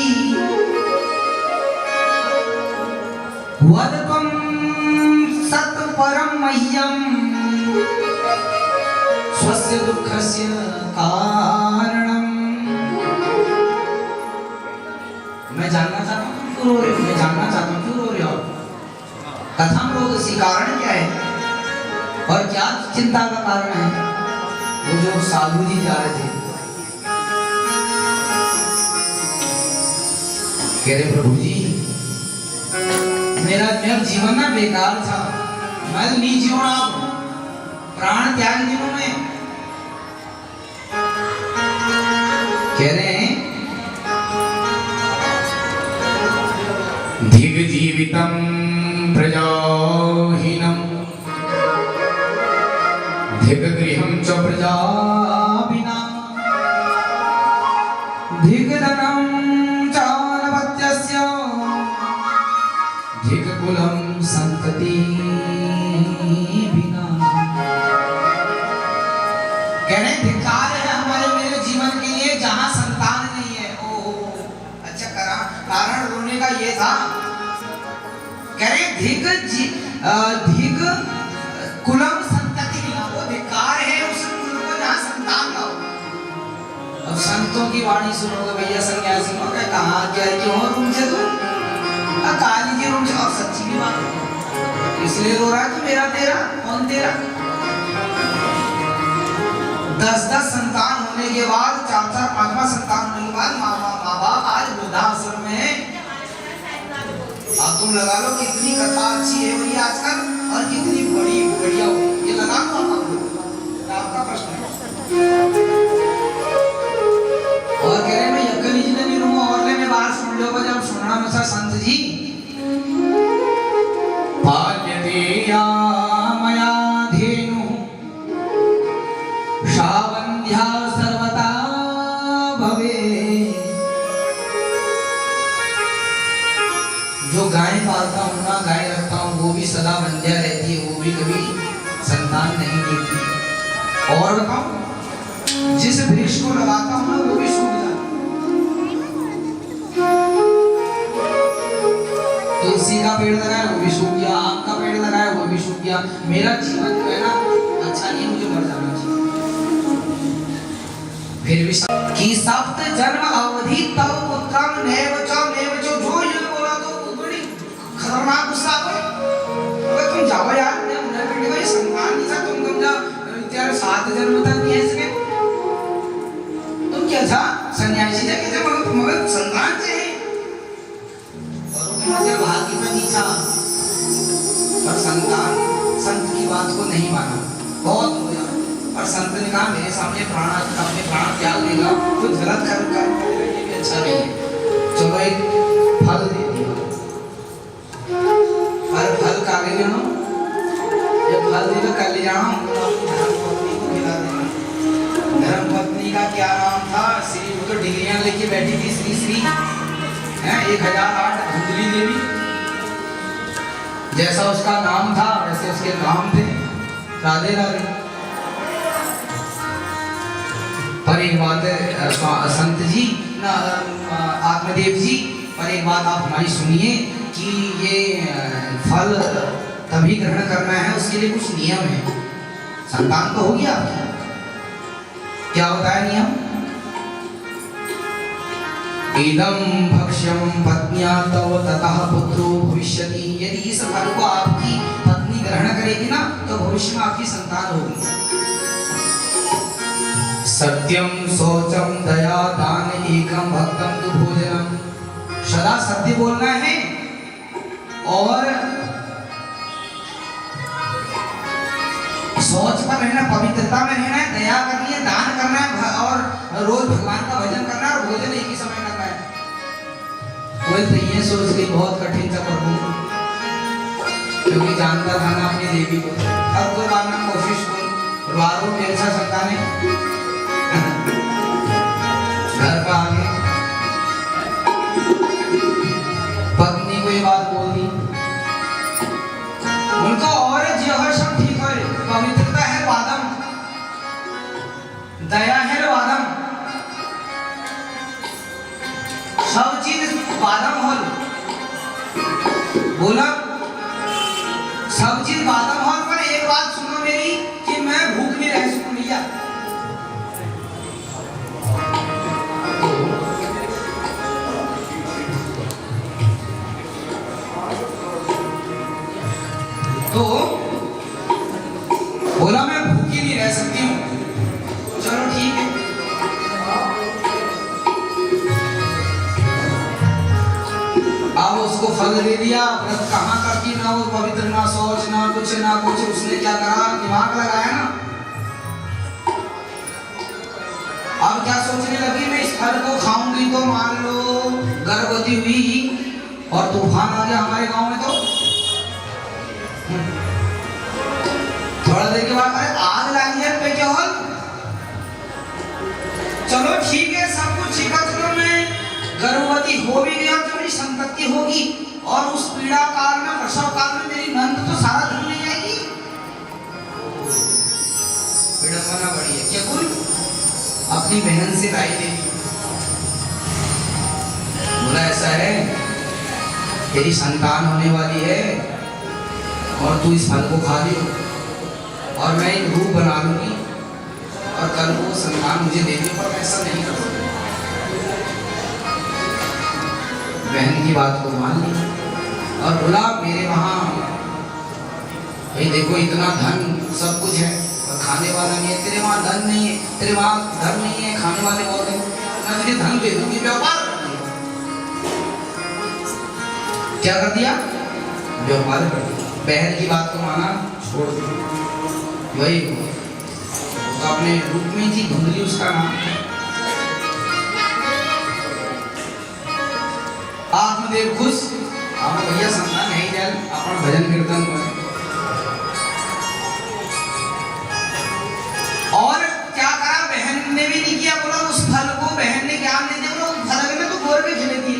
वद त्वम सत परम मह्यम स्वस्य दुःखस्य कारणम। मैं जानना चाहता हूँ क्यों रो रहे हो, मैं जानना चाहता हूँ क्यों रो रहे हो। कथम रोदसी, कारण क्या है और क्या चिंता का कारण है? वो जो साधु जी जा रहे थे, कह रहे प्रभु जी मेरा जीवन ना बेकार था, मैं तो नहीं जीऊंगा, प्राण त्याग दिनों में। कह रहे हैं धिग जीवितम प्रजाहीनम धिग गृहं च प्रजा विना धिग धनं च अनवत्यस्य धिग कुलं संतति बिना। कहने धिक्कार है हमारे मेरे जीवन के लिए जहां संतान नहीं है। ओ अच्छा, कारण रोने का ये था। कह रहे धिग कुलम संतति बिना, वो धिक्कार है उस कुल को जहां संतान ना हो। अब संतों की वाणी सुनोगे भैया सन्यासी हो क्या कहाँ क्या है क्यों रूम से तुम काली के रूम से और सच्ची भी बात इसलिए रो रहा है कि मेरा तेरा कौन तेरा 10-10 संतान होने के बाद 4-4 5-5 संतान होने के बाद माँ बाप आज वृद्धाश्रम में है। अब तुम लगा लो कितनी कथा अच्छी है वही आजकल और कितनी बड़ी बढ़िया हो ये लगा लो आपका प्रश्न है। और कह रहे मैं यज्ञनी जी ने भी रूम और ले में बाहर सुन लो जब सुनना में सा संत जी पाल्यतेया मया धेनु शावन्ध्या सर्वता भवे। जो गाय पालता हूँ ना गाय रखता हूँ वो भी सदा बंध्या रहती है वो भी कभी संतान नहीं देती। और बताऊं जिस वृक्ष को लगाता हूँ ना वो भी सूख जाता। तुलसी का पेड़ लगाया वो भी सूख गया आम का पेड़ लगाया वो भी सूख गया। मेरा जीवन जो है ना अच्छा नहीं मुझे मर जाना चाहिए। फिर भी कि सप्त जन्म अवधि तव पुत्रम नैव च जो ये बोला तो बड़ी खतरनाक गुस्सा है। अबे तुम जाओ यार मैं उन्हें बेटे को ये संतान नहीं था तुम जाओ तेरे 7 जन्म तक नहीं है इसके तुम क्या था सन्यासी थे कि मगर संतान चाहिए और मुझे भाग्य में नहीं था पर संतान संत की बात को नहीं माना बहुत रोया और संत ने कहा मेरे सामने अपने प्राण त्याग देगा तो गलत कर्म कर ये भी अच्छा नहीं है चलो एक फल दे दिया और फल कागज लेना जब फल दे तो कर ले जाना धर्म पत्नी का क्या नाम था श्री वो तो डिग्रियां लेके बैठी थी श्री श्री हैं 1008 धुंधली देवी जैसा उसका नाम था वैसे उसके काम थे राधे राधे। पर एक बात संत जी आत्मदेव जी पर एक बात आप हमारी सुनिए कि ये फल तभी ग्रहण करना है उसके लिए कुछ नियम है। संतान तो होगी आपकी क्या होता है नियम इदं भक्ष्यं पत्न्या तव ततः पुत्रो भविष्यति। यदि इस फल को आपकी पत्नी ग्रहण करेगी ना तो भविष्य में आपकी संतान होगी। सत्यम शौचम दया दान एकम भक्तम तु भोजनम सदा सत्य बोलना है और सोच पर रहना पवित्रता में रहना है दया करनी है दान करना है और रोज भगवान का भजन करना है और भोजन एक ही समय करना है। कोई तो ये सोच के बहुत कठिन था प्रभु क्योंकि जानता था ना अपनी देवी को हर कोई मानना कोशिश करो वारों मेरे साथ संतान है घर का आगे पत्नी को ये बात बोल दी उनको और जो है सब ठीक है पवित्रता है वादम दया है वादम सब चीज वादम हॉल बोला सब चीज वादम हॉल पर एक बात सुनो मेरी कि मैं भूख नहीं रह सकूं भैया तो बोला मैं भूखी नहीं रह सकती हूँ चलो ठीक है अब उसको फल दे दिया व्रत कहाँ करती ना वो पवित्र ना सोच ना कुछ उसने क्या करा दिमाग लगाया ना अब क्या सोचने लगी मैं इस फल को खाऊंगी तो मान लो गर्भवती हुई और तूफान आ गया हमारे गांव में तो थोड़ा देर के बाद अरे आग लगी है पे क्या हल चलो ठीक है सब कुछ ठीक है चलो मैं गर्भवती हो भी गया तो मेरी संपत्ति होगी और उस पीड़ा काल में प्रसव काल में मेरी नंद तो सारा धन ले जाएगी विडंबना बड़ी है क्या कुल अपनी बहन से राय लेगी बोला ऐसा है तेरी संतान होने वाली है और तू इस फल को खा लियो और मैं एक रूप बना लूंगी और कल वो संतान मुझे दे दे, पर मैं ऐसा नहीं कर सकता। बहन की बात को मान ली और बोला मेरे वहाँ भाई देखो इतना धन सब कुछ है और खाने वाला नहीं है, तेरे वहाँ धन नहीं है, तेरे वहाँ धन नहीं है, खाने वाले बहुत हैं, मैं तुझे धन दे दूंगी। व्यापार कर दिया। क्या कर दिया? व्यापार कर दिया। बहन की बात को माना, छोड़ दिया। वही तो अपने रूप में थी, धुंधली उसका नाम। आत्मदेव खुश, आप भैया संतान नहीं जाए, अपन भजन कीर्तन करें। और क्या करा, बहन ने भी नहीं किया, बोला उस फल को बहन ने ज्ञान दे दिया, बोला उस फल में तो गोर में खिले दिए,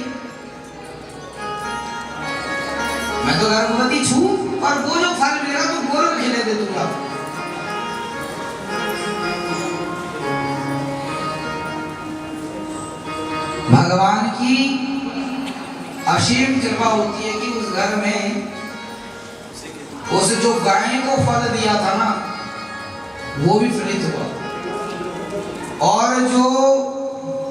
मैं तो गर्भवती छू और वो जो फल मिलेगा तो गोर में खिले दे दूंगा। भगवान की असीम कृपा होती है कि उस घर में उस जो गाय को फल दिया था ना वो भी फलित हुआ, और जो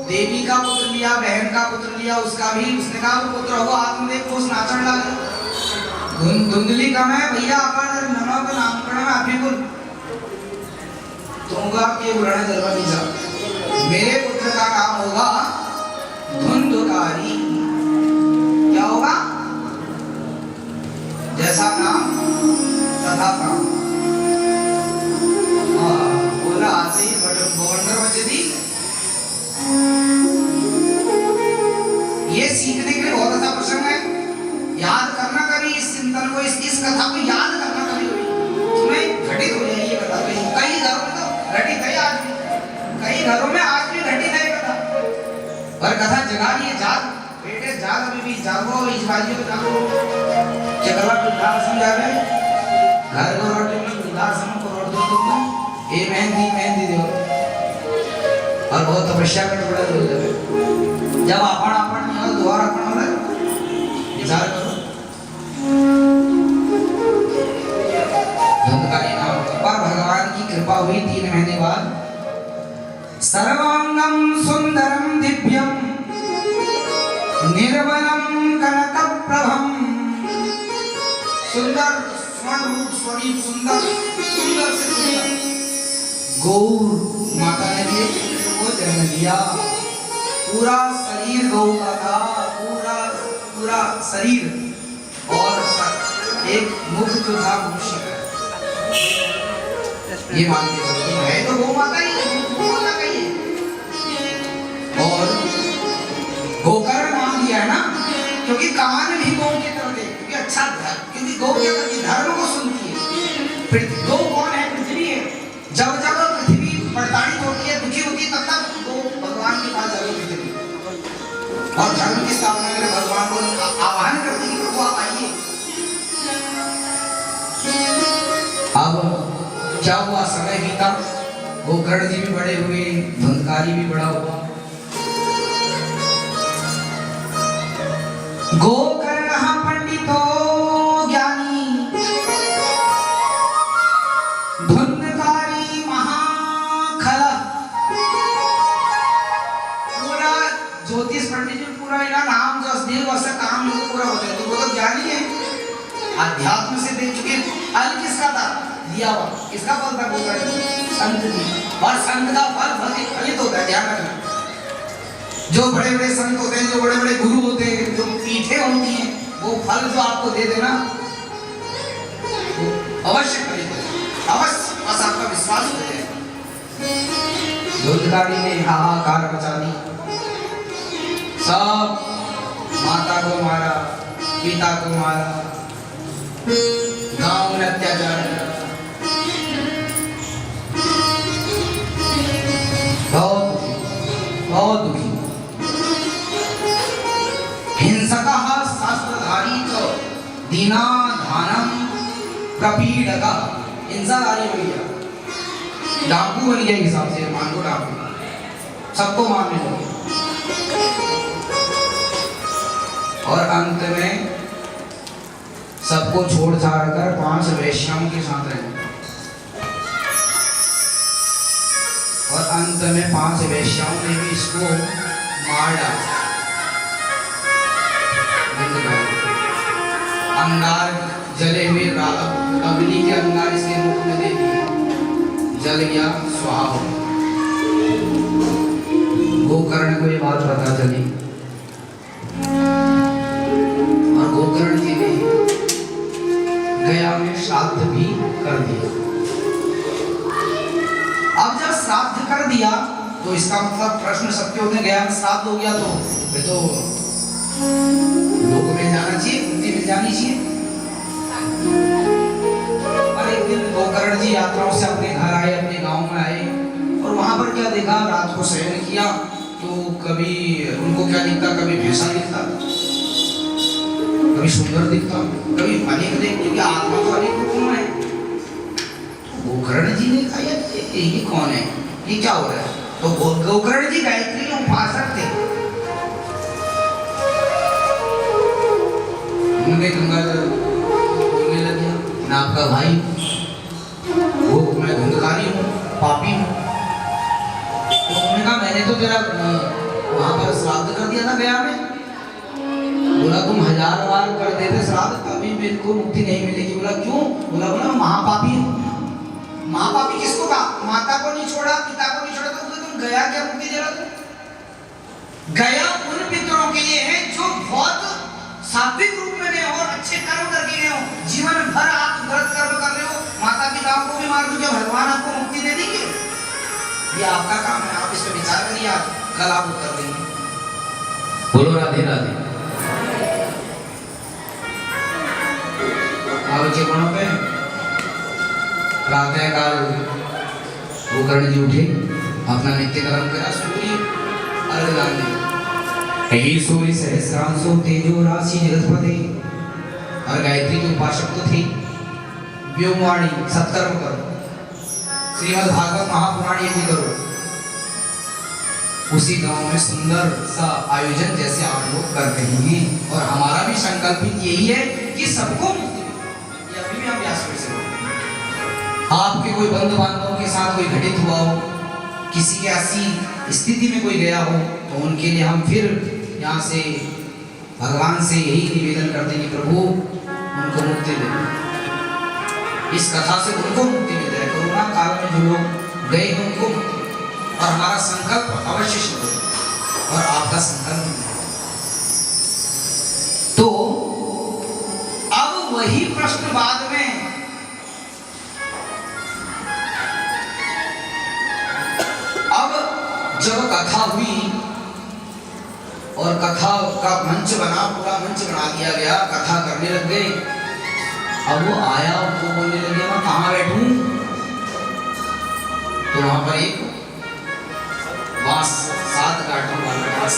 देवी का पुत्र लिया, बहन का पुत्र लिया, उसका भी उसने कहा वो पुत्र हुआ। आत्मदेव को उस नाचन लगे, धुंधली कम है भैया, अपन नमो का नामकरण में अभी बोल तुमका के बुलाना जरूर नहीं जा। मेरे पुत्र का नाम होगा धुंधकारी। क्या होगा? जैसा नाम तथा काम। बोला आते ही बवंडर बच्चे ये सीखने के लिए बहुत अच्छा प्रसंग है। याद करना कभी इस चिंतन को, इस कथा को याद करना कभी तुम्हें घटित हो जाएगी ये कथा। कई घरों में तो घटित है आज भी, कई घरों में आज भी घटित है कथा, पर कथा जगा लिए। जाग बेटे जाग, अभी भी जागो, इस बाजियों जागो। चकला वृद्धाश्रम जा रहे, घर को रोटी में वृद्धाश्रम को रोट दो तुमको, ये मेहंदी दो और बहुत तपस्या कर पड़ा दो। जब अपन यहाँ द्वार अपन हो रहे विचार करो। धुंधकारी नाम पर भगवान की कृपा हुई। 3 महीने बाद सर्वांगम सुंदरम दिव्यम निर्मलम कनकप्रभम, सुंदर स्वर्ण रूप स्वरूप, सुंदर सुंदर से सुंदर गौ माता ने भी वो जन्म दिया। पूरा शरीर गौ का था, पूरा शरीर, और एक मुख जो था मनुष्य का। ये मानते है तो गौ माता ही है। और गोकर्ण नाम दिया है ना, क्योंकि कान भी गौ की तरह है, क्योंकि अच्छा क्योंकि गौ क्या करती है, धर्म को सुनती है। गौ कौन है? पृथ्वी है। जब जब पृथ्वी प्रताड़ित होती है, दुखी होती है, तब तक गौ भगवान के पास जाकर पृथ्वी और धर्म की स्थापना के लिए भगवान को आह्वान करती है, प्रभु आप आइए। अब क्या हुआ, समय बीता, गोकर्ण जी भी बड़े हुए, धुंधकारी भी बड़ा हुआ। गोकर्ण पंडितो ज्ञानी, धुंधकारी महाखल। पूरा ज्योतिष पंडित जी पूरा इनका नाम जो असली वैसा काम इनको पूरा होता है, तो वो तो ज्ञानी है, अध्यात्म से देख चुके। फल किसका था? दिया हुआ किसका फल था? गोकर्ण संत जी। और संत का फल फलित होता है, ध्यान रखना। जो बड़े बड़े संत होते हैं, जो बड़े बड़े गुरु होते हैं, जो पीठे होती हैं, वो फल जो आपको दे देना अवश्य खरीदो, अवश्य, बस आपका विश्वास हो जाए। धुंधकारी ने हाहाकार मचा दी, सब माता को मारा, पिता को मारा, गांव में अत्याचार किया, बहुत दुखी। हिंसकः शास्त्रधारी च दीना धानम प्रपीडका। हिंसाधारी बन गया, डाकू बन गया, हिसाब से मान लो डाकू, सबको मारने लगे। और अंत में सबको छोड़ छाड़ कर 5 वेश्याओं के साथ रहे। और अंत में 5 वेश्याओं ने भी इसको मार डाला। अंगार जले हुए अग्नि के अंगार इसके मुख में दे दिए, जल गया, स्वाहा हो गया। गोकर्ण को ये बात पता चली और गोकर्ण जी ने गया में श्राद्ध भी कर दिया। अब जब श्राद्ध कर दिया तो इसका मतलब प्रश्न सबके होते, गया में श्राद्ध हो गया तो फिर तो लोक में जाना चाहिए, मुक्ति मिल जानी चाहिए। और एक दिन गोकर्ण जी यात्राओं से अपने घर आए, अपने गांव में आए और वहां पर क्या देखा, रात को शयन किया तो कभी उनको क्या दिखता, कभी भैंसा दिखता, कभी सुंदर दिखता, कभी अनेक देख, क्योंकि आत्मा तो अनेक रूपों में है। गोकर्ण जी ने कहा ये कौन है, ये क्या हो रहा है? तो गोकर्ण जी गायत्री के उपासक थे। उनके गंगाधर बोलने लगे, मैं आपका भाई वो, मैं धुंधकारी हूँ, पापी हूँ। तो उन्होंने कहा मैंने तो तेरा वहां पर श्राद्ध कर दिया था गया में। बोला तुम 1000 बार कर देते श्राद्ध तभी मेरे को मुक्ति नहीं मिलेगी। बोला क्यों? बोला मैं महापापी हूँ। महापापी किसको कहा? माता को नहीं छोड़ा, पिता को नहीं छोड़ा, तो तुम गया क्या मुक्ति दे रहा था? गया उन पितरों के लिए है जो बहुत सात्विक रूप में गए हो और अच्छे कर्म करके गए हो। जीवन भर आप गलत कर्म कर रहे हो, माता पिताओं को भी मार दो, क्या भगवान आपको मुक्ति दे देंगे? ये आपका काम है, आप इस पर विचार करिए, आप कल आप उत्तर देंगे। बोलो राधे राधे। अब जीवनों पे प्रातः काल गोकर्ण जी उठे, अपना नित्य कर्म करा, सूर्य अर्घ दान दिया। हे सूर्य सहस्रांशो तेजो राशि जगतपते, और गायत्री के उपासक तो थे। व्योमवाणी सत्कर्म करो, श्रीमद् भागवत महापुराण ये भी करो। उसी गांव में सुंदर सा आयोजन जैसे आप लोग कर रहे हैं, और हमारा भी संकल्प यही है कि सबको मुक्ति मिले। ये अभी भी हम व्यासपीठ से बोलते हैं। आपके कोई बंधु बांधवों के साथ कोई घटित हुआ हो, किसी के ऐसी स्थिति में कोई गया हो, तो उनके लिए हम फिर यहाँ से भगवान से यही निवेदन करते हैं कि प्रभु उनको मुक्ति दे, इस कथा से उनको मुक्ति मिल जाए। कोरोना काल में जो लोग गए हैं उनको मुक्ति मिले, और हमारा संकल्प अवश्य सिद्ध हो, और आपका संकल्प मिले। तो अब वही प्रश्न बाद में जब कथा हुई और कथा का मंच बना, पूरा मंच बना दिया गया, कथा करने लग गए। अब वो आया, वो बोलने लगे मैं कहाँ बैठूं? तो वहां पर एक बांस, 7 गांठों वाला बांस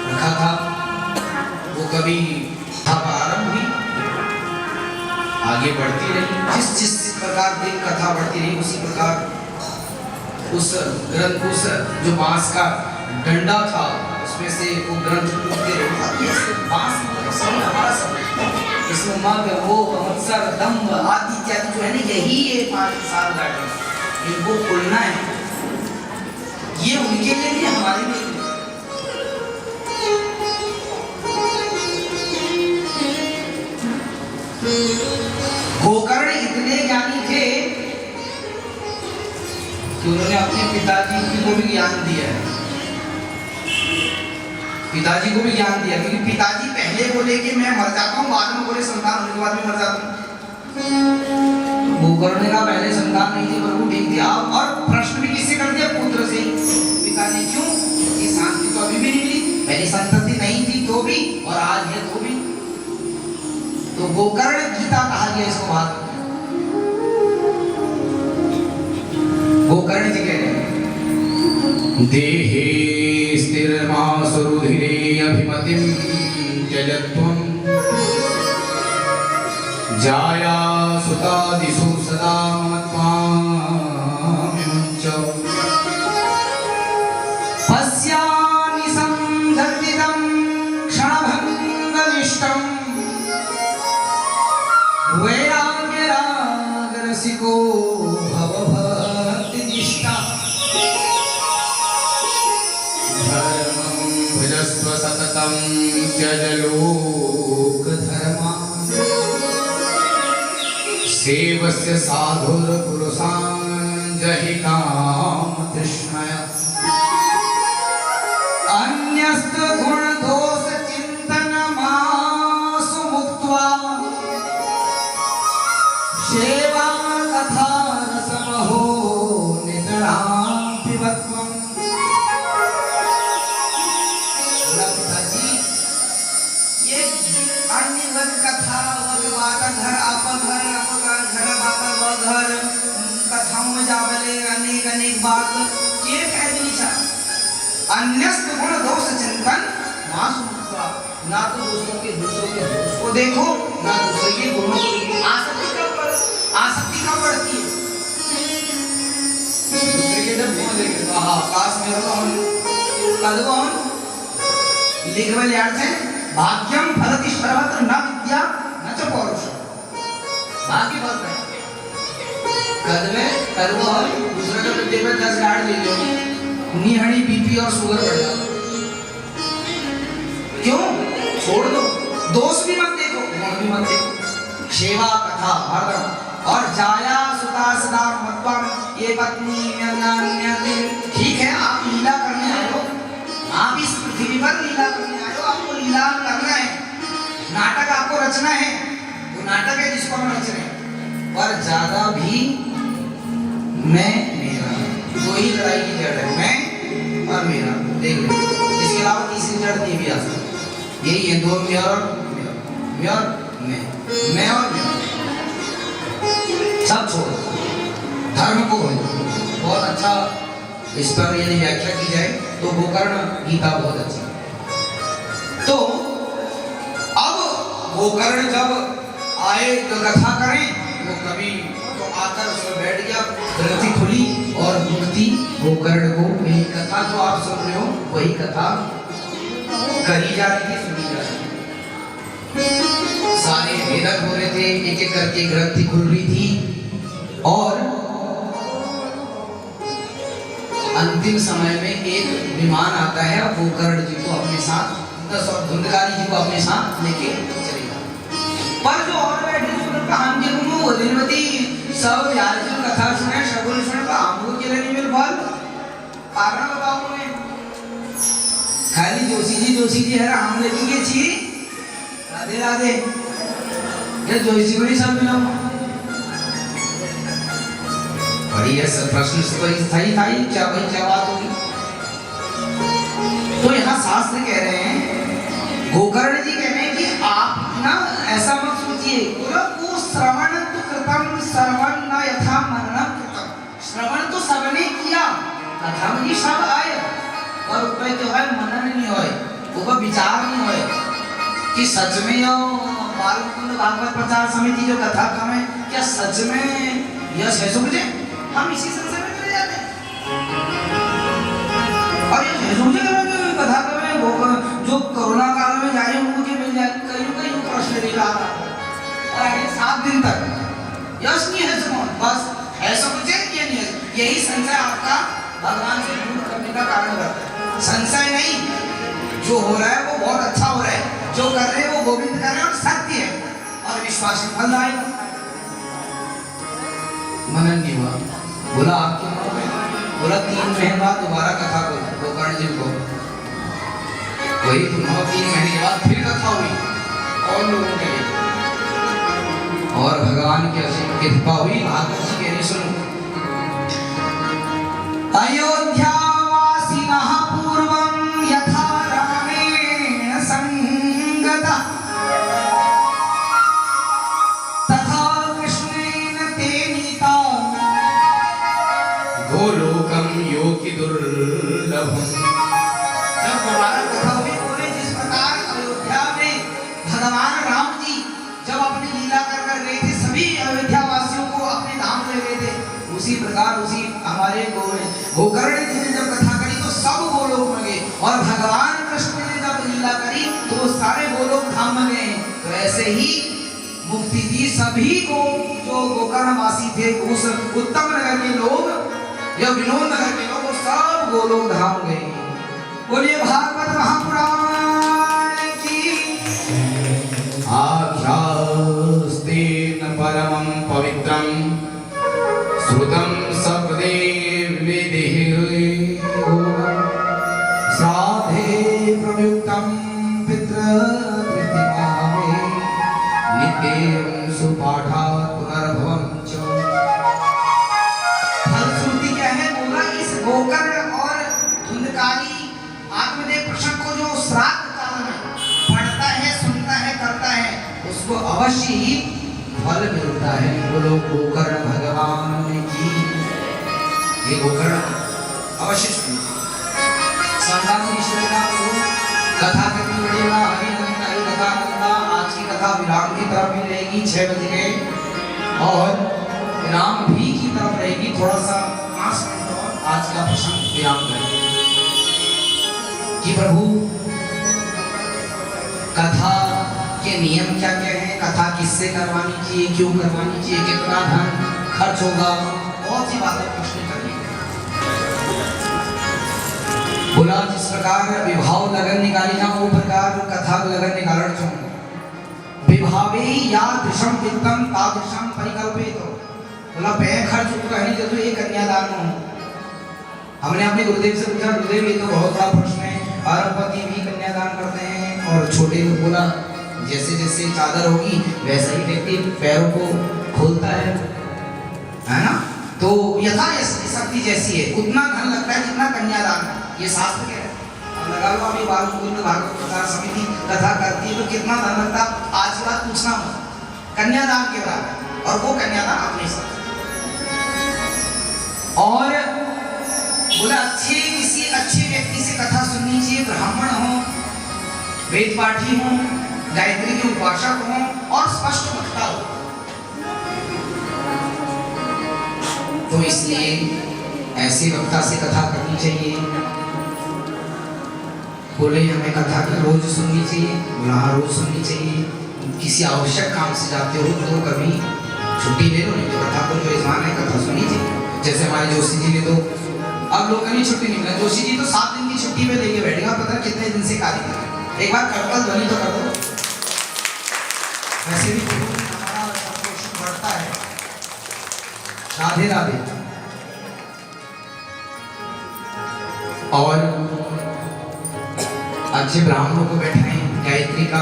रखा था। वो कभी प्रारंभ हुई, आगे बढ़ती रही, जिस प्रकार देख कथा बढ़ती रही उसी प्रकार उस ग्रंथ, उस जो बांस का डंडा था उसमें से वो ग्रंथ टूटते रहे। बांस हमारा सब इसमें मग, वो मत्सर, दम्भ आदि इत्यादि जो है ना, यही ये 5-7 गांठें, इनको खोलना है। ये उनके लिए भी, हमारे लिए भी। गोकर्ण इतने ज्ञानी थे कि उन्होंने अपने पिताजी को भी ज्ञान दिया है। पिताजी को भी ज्ञान दिया, क्योंकि पिताजी पहले बोले कि मैं मर जाता हूँ, बाद में बोले संतान होने के बाद भी मर जाता हूँ। गोकर्ण का पहले संतान नहीं थी, प्रभु ठीक थी। और प्रश्न भी किससे कर दिया? पुत्र से। पिता ने क्यों? कि शांति तो अभी भी नहीं मिली, पहली संतति नहीं थी तो भी, और आज है तो भी। तो गोकर्ण गीता कहा गया इसको। बात गोकर्ण जी कह रहे हैं, देहे स्थिरमासुरुधिरे अभिमतिं त्यजत्वं जाया सुतादिषु सदा त्वामिमुञ्च पश्यामि संधर्तितं क्षणभङ्गनिष्ठं वैराग्यरागरसिको भवभक्तिनिष्ठा। नित्यं त्यज लोक धर्मान् सेवस्य साधुर्पुरुषान् जहि काम तृष्णया अन्यस्त गुण दोष चिंतन मासु मुक्त्वा सेवा कथा रसमहो नितरां पिबत्वम्। ये अन्य वन कथा वगवाता घर आप घर घर बाबा घर कथाओं में जावले अनेक अनेक बात ये फैली छा अन्यस्त गुण दोष चिंतन मासु मुक्त्वा ना तो दूसरों के दोष को देखो ना दूसरे के गुणों को देखो। आसक्ति कब बढ़ती है? दूसरे के जब गुण देखे आकाश में कदवन लिखवल याद है भाग्यम फलति सर्वत्र न विद्या न च पौरुषम। भाग्य फल है कदवे कदवन दूसरे के बदले में 10 गाड़ ले लो निहणी बीपी और शुगर बढ़ जाता। क्यों? छोड़ दो दोष भी मत देखो गुण भी मत देखो। सेवा कथा हरदम और जाया सुता सदा मत्वा ये पत्नी ठीक है आप लीला करने आए हो आप इस पृथ्वी पर लीला करने आए हो आपको लीला करना है नाटक आपको रचना है वो नाटक है जिसको हम रच रहे हैं पर ज्यादा भी मैं मेरा दो ही लड़ाई की जड़ है मैं और मेरा देख लो इसके अलावा तीसरी जड़ नहीं भी आ सकती यही है दो मैं और मैं और मैं सब छोड़ धर्म को बहुत अच्छा इस पर यदि व्याख्या की जाए तो गोकर्ण गीता बहुत अच्छी। तो अब गोकर्ण जब आए तो कथा करें तो कभी तो आकर उसमें बैठ गया ग्रंथि खुली और मुक्ति गोकर्ण को यही कथा जो आप सुन रहे हो वही कथा करी जा रही थी सुनी जा रही थी। सारे भेदक हो रहे थे एक एक करके ग्रंथि खुल रही थी और अंतिम समय में एक विमान आता है गोकर्ण जी को अपने साथ धुंधकारी जी को अपने साथ लेके चलेगा। पर जो और बैठे कहानी के गुरु दिनवती सब यार जो कथा सुने शगुन सुने तो आमको के लिए नहीं मिल फल कारण बताओ मैं खाली जोशी जी है हम लेके छी राधे राधे ये जोशी बड़ी सब मिला बड़ी ऐसा प्रश्न से कोई था क्या भाई क्या बात होगी। तो यहाँ शास्त्र कह रहे हैं गोकर्ण जी कह रहे हैं कि आप ना ऐसा मत सोचिए को श्रवण तो कृतम श्रवण न यथा मननम कृतम श्रवण तो सबने किया कथा में सब आए पर ऊपर जो है मनन नहीं होए ऊपर विचार नहीं होए कि सच में यो बालकुंड भागवत प्रचार समिति जो कथा का है क्या सच में यश है मुझे हम इसी संसार में चले जाते हैं और ये सोचे कथा का में जो कोरोना काल में जाए उनको के मिल जाए कई प्रश्न निकला था और आगे 7 दिन तक यश नहीं है सुनो बस ऐसा कुछ है ये नहीं है यही संशय आपका भगवान से दूर करने का कारण बनता है। संशय नहीं जो हो रहा है वो बहुत अच्छा हो रहा है जो कर रहे हैं वो गोविंद कर रहे हैं और सत्य है और विश्वास फल आएगा। मनन नहीं हुआ बोला आपके बोला 3 महीने बाद दोबारा कथा को गोकर्ण जी को वही पुनः 3 महीने के बाद फिर कथा हुई और लोगों के लिए और भगवान की असीम कृपा हुई। भागवत जी कह रही सुनो अयोध्यावासिनः पूर्वं यथा रामेण संगतः तथा कृष्णेन ते नीता गोलोकं योगी दुर्लभम्। जब दोबारा कथा हुई बोले जिस प्रकार अयोध्या में भगवान राम जी जब अपनी लीला कर गए थे सभी अयोध्या वासियों को अपने धाम ले गए थे उसी प्रकार उसी हमारे गोकर्ण जी ने जब कथा करी तो सब गोलोक में गए और भगवान कृष्ण ने जब लीला करी तो सारे गोलोक धाम में गए। तो ऐसे ही मुक्ति दी सभी को जो गोकर्ण वासी थे उस उत्तम नगर के लोग या विनोद नगर के लोग सब गोलोक धाम गए। बोलिए भागवत महापुराण। अवश्य ही फल मिलता है। बोलो गोकर्ण भगवान की। ये गोकर्ण अवश्य सुनिए। संतान ईश्वर का बोलो कथा कितनी बढ़िया अभिनंदन आई कथा नंदा। आज की कथा विराम की तरफ भी रहेगी 6 बज गए और विराम भी की तरफ रहेगी थोड़ा सा 5 मिनट और आज का प्रसंग विराम करेंगे कि प्रभु कथा के नियम क्या क्या है, कथा किससे करवानी चाहिए, क्यों करवानी चाहिए, कितना धन खर्च होगा, बहुत सी बातें पूछने चाहिए। बोला जिस प्रकार विभाव लगन निकाली ना वो प्रकार कथा लगन निकालना चाहूँ। विभावे या दृशम वित्तम तादृशम परिकल्पित। बोला पैर खर्च तो है नहीं जो तो ये कन्यादान हो। हमने अपने गुरुदेव से पूछा गुरुदेव ये तो बहुत बड़ा प्रश्न है, अरबपति भी कन्यादान करते हैं और छोटे लोग। बोला जैसे जैसे चादर होगी वैसे ही व्यक्ति पैरों को खोलता है ना। तो यथा शक्ति जैसी है उतना धन लगता है जितना कन्यादान है। ये शास्त्र कह रहे हैं। लगा लो अभी बालमुकुंद भागवत प्रचार समिति कथा करती है तो कितना धन लगता है आज की बात पूछना मत। कन्यादान के बराबर और वो कन्यादान अपने साथ। और बोला अच्छे किसी अच्छे व्यक्ति से कथा सुननी चाहिए। ब्राह्मण हो, वेद पाठी हो, गायत्री के उपासक हो और स्पष्ट वक्ता हो। तो इसलिए ऐसे वक्ता से कथा करनी चाहिए। बोले हमें कथा रोज सुननी चाहिए। बोला हाँ रोज सुननी चाहिए। किसी आवश्यक काम से जाते हो तो कभी छुट्टी ले लो, नहीं तो कथा को जो यजमान है कथा सुननी चाहिए। जैसे हमारे जोशी जी ने तो अब लोगों ने छुट्टी नहीं मिला। जोशी जी तो 7 दिन की छुट्टी पे लेके बैठेगा, पता कितने दिन से कार्य कर रहे। एक बार करतल ध्वनि तो कर दो। वैसे भी हमारा संतोष बढ़ता है। राधे राधे। और अच्छे ब्राह्मणों को बैठाएं, गायत्री का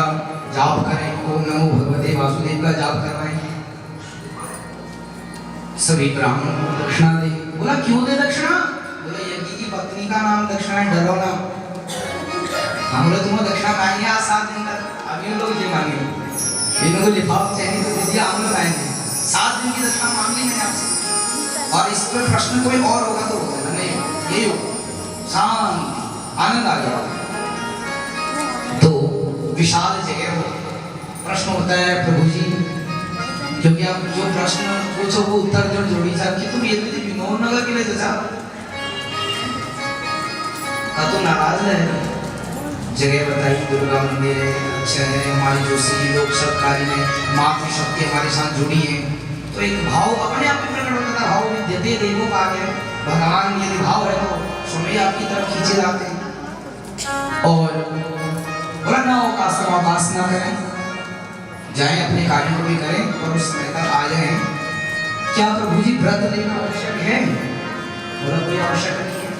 जाप करें, ओम नमो भगवते वासुदेव का जाप करवाएं। सभी ब्राह्मणों को दक्षिणा दें। बोला क्यों दे दक्षिणा? बोला यज्ञ की पत्नी का नाम दक्षिणा है, डरो ना। हम लोग तुम्हें दक्षिणा मांगेंगे आज 7 दिन तक। अभी लोग ये मांगे इनको लिफाफ चाहिए तो दीजिए, हम लोग आएंगे 7 दिन की दक्षिणा मांग ली मैंने आपसे। और इस पर प्रश्न कोई और होगा तो नहीं, यही हो शांत आनंद आ गया। तो विशाल जगह हो। प्रश्न होता है प्रभु जी क्योंकि आप जो प्रश्न पूछो वो उत्तर जो जोड़ी साहब कि तुम ये विनोद नगर के लिए जैसा का तो नाराज है। जगह बताई दुर्गा मंदिर है, अच्छा है, हमारे जोशी जी लोग सब कार्य में मातृशक्ति हमारे साथ जुड़ी है। तो एक भाव अपने आप में प्रकट होता था। भाव में देते देवों का आ गया भगवान। यदि भाव है तो स्वयं आपकी तरफ खींचे जाते हैं। और बोला ना हो काश ना करें, जाएं अपने कार्यों को भी करें और उस समय तक आ जाएं। क्या प्रभु जी व्रत लेना आवश्यक है? बोला कोई आवश्यक नहीं है।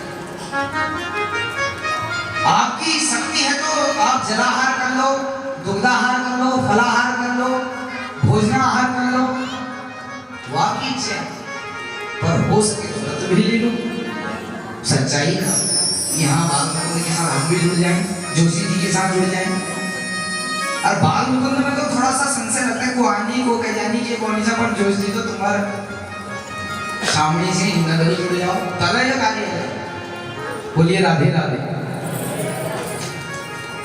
आपकी शक्ति है तो आप जलाहार कर लो, दुग्धाहार कर लो, फलाहार कर लो, भोजनाहार कर लो, वो आपकी इच्छा है। पर हो सके तो व्रत भी ले लो सच्चाई का। यहाँ बाल मुकुंद के साथ हम भी जुड़ जाएं, जोशी जी के साथ जुड़ जाएं। और बाल मुकुंद में तो थोड़ा सा संशय लगता है, को आनी को कल्याणी के कौन सा, पर जोशी जी तो तुम्हारे सामने से नगरी जुड़ जाओ तला या कार्य है। बोलिए राधे राधे।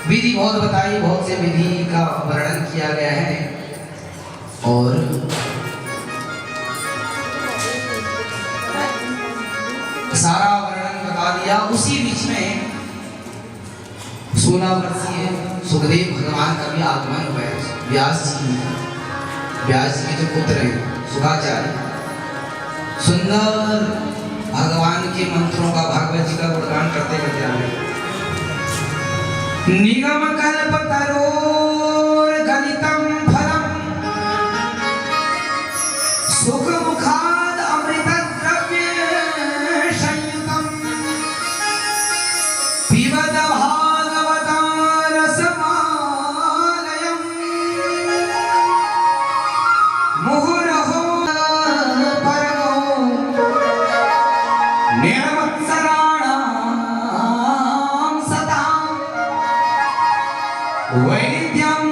विधि बहुत बताई, बहुत से विधि का वर्णन किया गया है और सारा वर्णन बता दिया। उसी बीच में 16 वर्षीय सुखदेव भगवान का भी आगमन हुआ है। व्यास जी के जो पुत्र हैं सुखाचार्य, सुंदर भगवान के मंत्रों का भागवत जी का गुणगान करते करते आ गए। निगम कल्प तरोर गलितम फलम सुख मुखाद अमृत द्रव्य संयुतम पिबद भागवता रसमालयम मुहुरहो परमो निर्मत्सराणाम सताम वैद्यम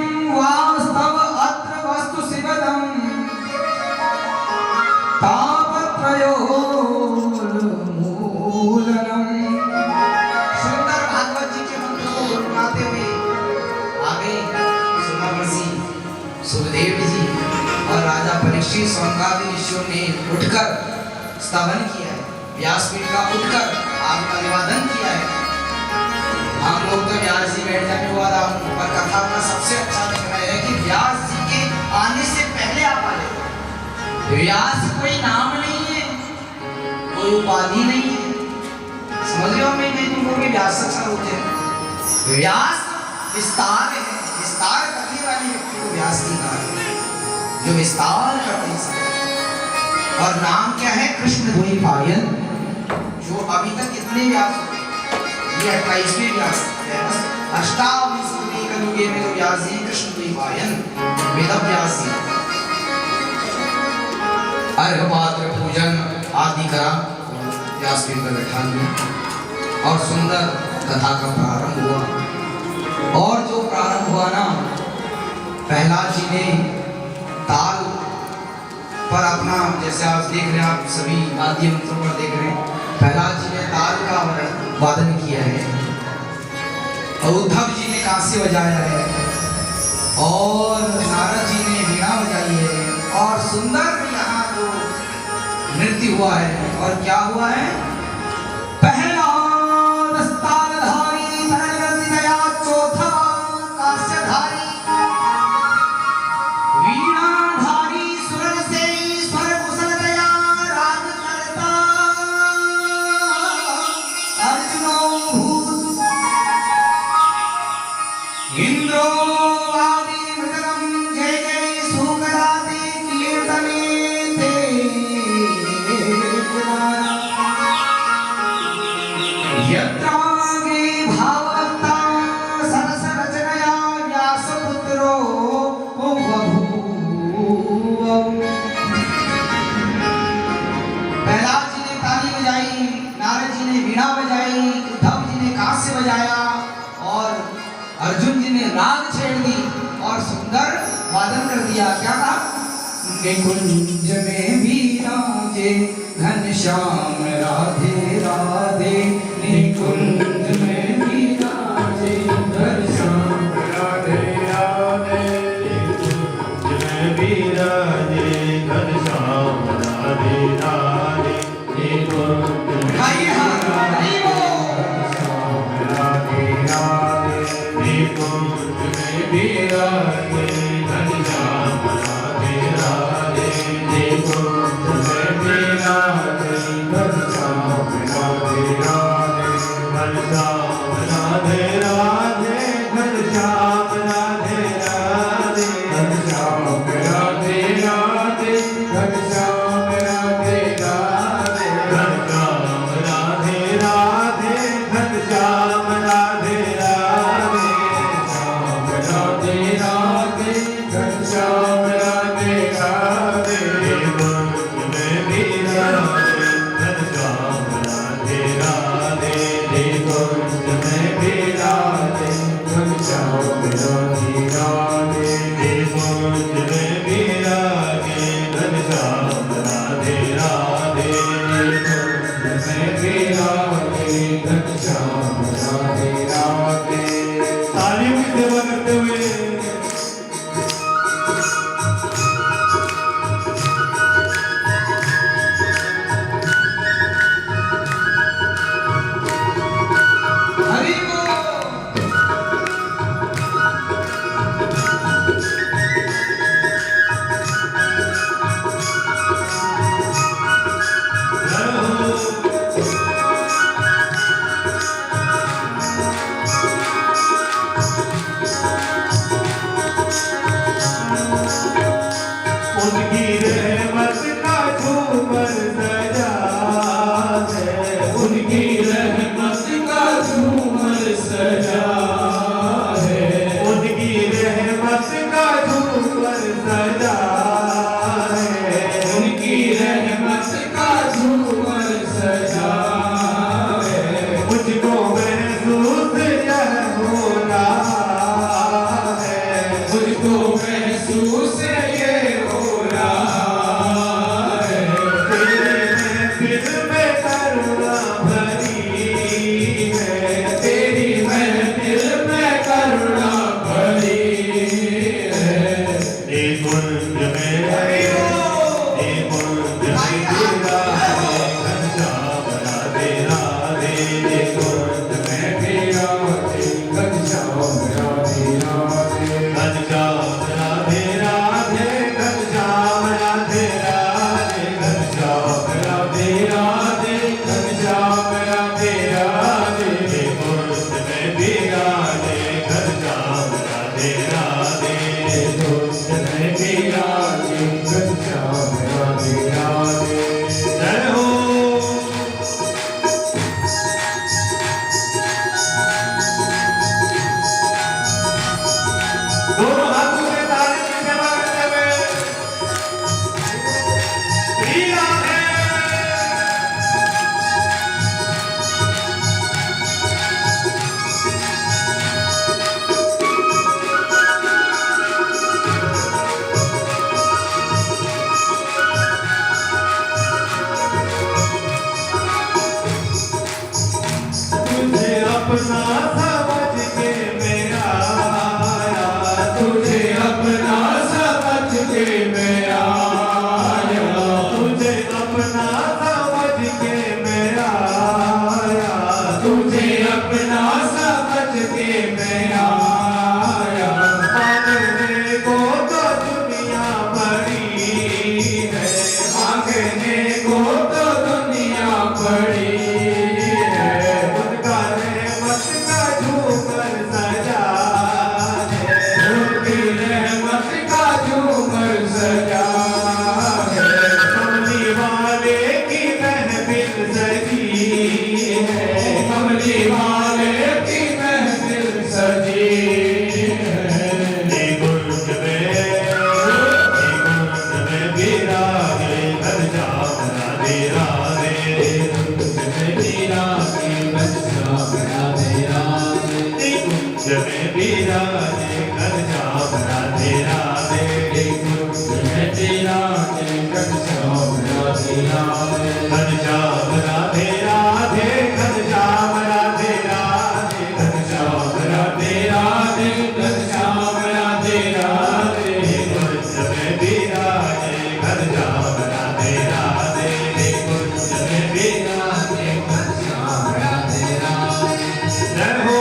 सुखदेव जी और राजा परीक्षित सौनकादि ऋषियों ने उठकर स्तवन किया है, व्यासपीठ का उठकर आपका अभिवादन किया है। हम लोग तो व्यास जी बैठ जाने वाला हूँ, पर कथा का सबसे अच्छा दिख रहा है कि व्यास जी के आने से पहले आप आए। व्यास कोई नाम नहीं है, कोई उपाधि नहीं है, समझ रहे हो? मैं तुमको कि व्यास अच्छा होते हैं। व्यास विस्तार है, विस्तार करने वाले व्यक्ति को व्यास नहीं कहा, जो विस्तार करते हैं। और नाम क्या है? कृष्ण द्वैपायन। जो अभी तक कितने व्यास हुए? ये 28वें व्यास है। अष्टाविंशति कलयुगे में जो व्यास जी कृष्ण द्वैपायन वेद व्यास जी अर्घपात्र पूजन आदि करा, व्यासपीठ पर बैठा दिया और सुंदर कथा का प्रारंभ हुआ। और जो प्रारंभ हुआ ना, प्रहलाद जी ने ताल पर अपना, जैसे आप देख रहे हैं, आप सभी वाद्य यंत्रों पर देख रहे हैं, प्रहलाद जी ने ताल का वादन किया है और उद्धव जी ने कांस्य बजाया है और नारद जी ने वीणा बजाई है और सुंदर यहाँ जो नृत्य हुआ है। और क्या हुआ है? पहला दस्तारधारी तरंग गया, चौथा कांस्यधारी वीणाधारी सुर से स्वर कुशल गया, राज करता अर्जुनो भूत इंद्रो आदि मृगम, जय जय सुकराते कीर्तने ते यत्रागे भाववक्ता सरस रचनया व्यासपुत्रो बभूव। प्रहलाद जी ने ताली बजाई, नारद जी ने वीणा बजाई, उद्धव जी ने कांस्य बजाया और अर्जुन जी ने राग छेड़ दी और सुंदर वादन कर दिया। क्या कहा? निकुंज में विराजे घनश्याम राधे राधे, निकुंज में विराजे घनश्याम राधे राधे, निकुंज में विराजे घनश्याम राधे राधे, निकुंज में विराजे घनश्याम राधे राधे, निकुंज में विराजे घनश्याम राधे राधे, निकुंज में विराजे घनश्याम राधे राधे। कुंज में ये कुंज में बिराजे घनश्याम राधे राधे ये कुंज में बिराजे घनश्याम राधे राधे घनश्याम राधे राधे घनश्याम राधे राधे घनश्याम राधे राधे घनश्याम राधे राधे ये कुंज में बिराजे घनश्याम राधे राधे ये कुंज में बिराजे घनश्याम राधे राधे जय हो दोनों हाथों से ताली की सेवा करते हुए श्री राधे तुझे अपना समझ के मेरा आया तुझे अपना समझ के मेरा आया तुझे अपना समझ के मेरा आया तुझे अपना समझ के मेरा आया मांगने को तो दुनिया बड़ी है मांगने को तो दुनिया बड़ी कमली वाले की महफिल सजी है कुंज में बिराजे घनश्याम राधे राधे कुंज में बिराजे घनश्याम राधे राधे कुंज में बिराजे घनश्याम राधे राधे कुंज में बिराजे घनश्याम राधे राधे घनश्याम राधे राधे घनश्याम राधे राधे घनश्याम राधे राधे घनश्याम राधे राधे कुंज में बिराजे घनश्याम राधे राधे कुंज में बिराजे घनश्याम राधे राधे जय हो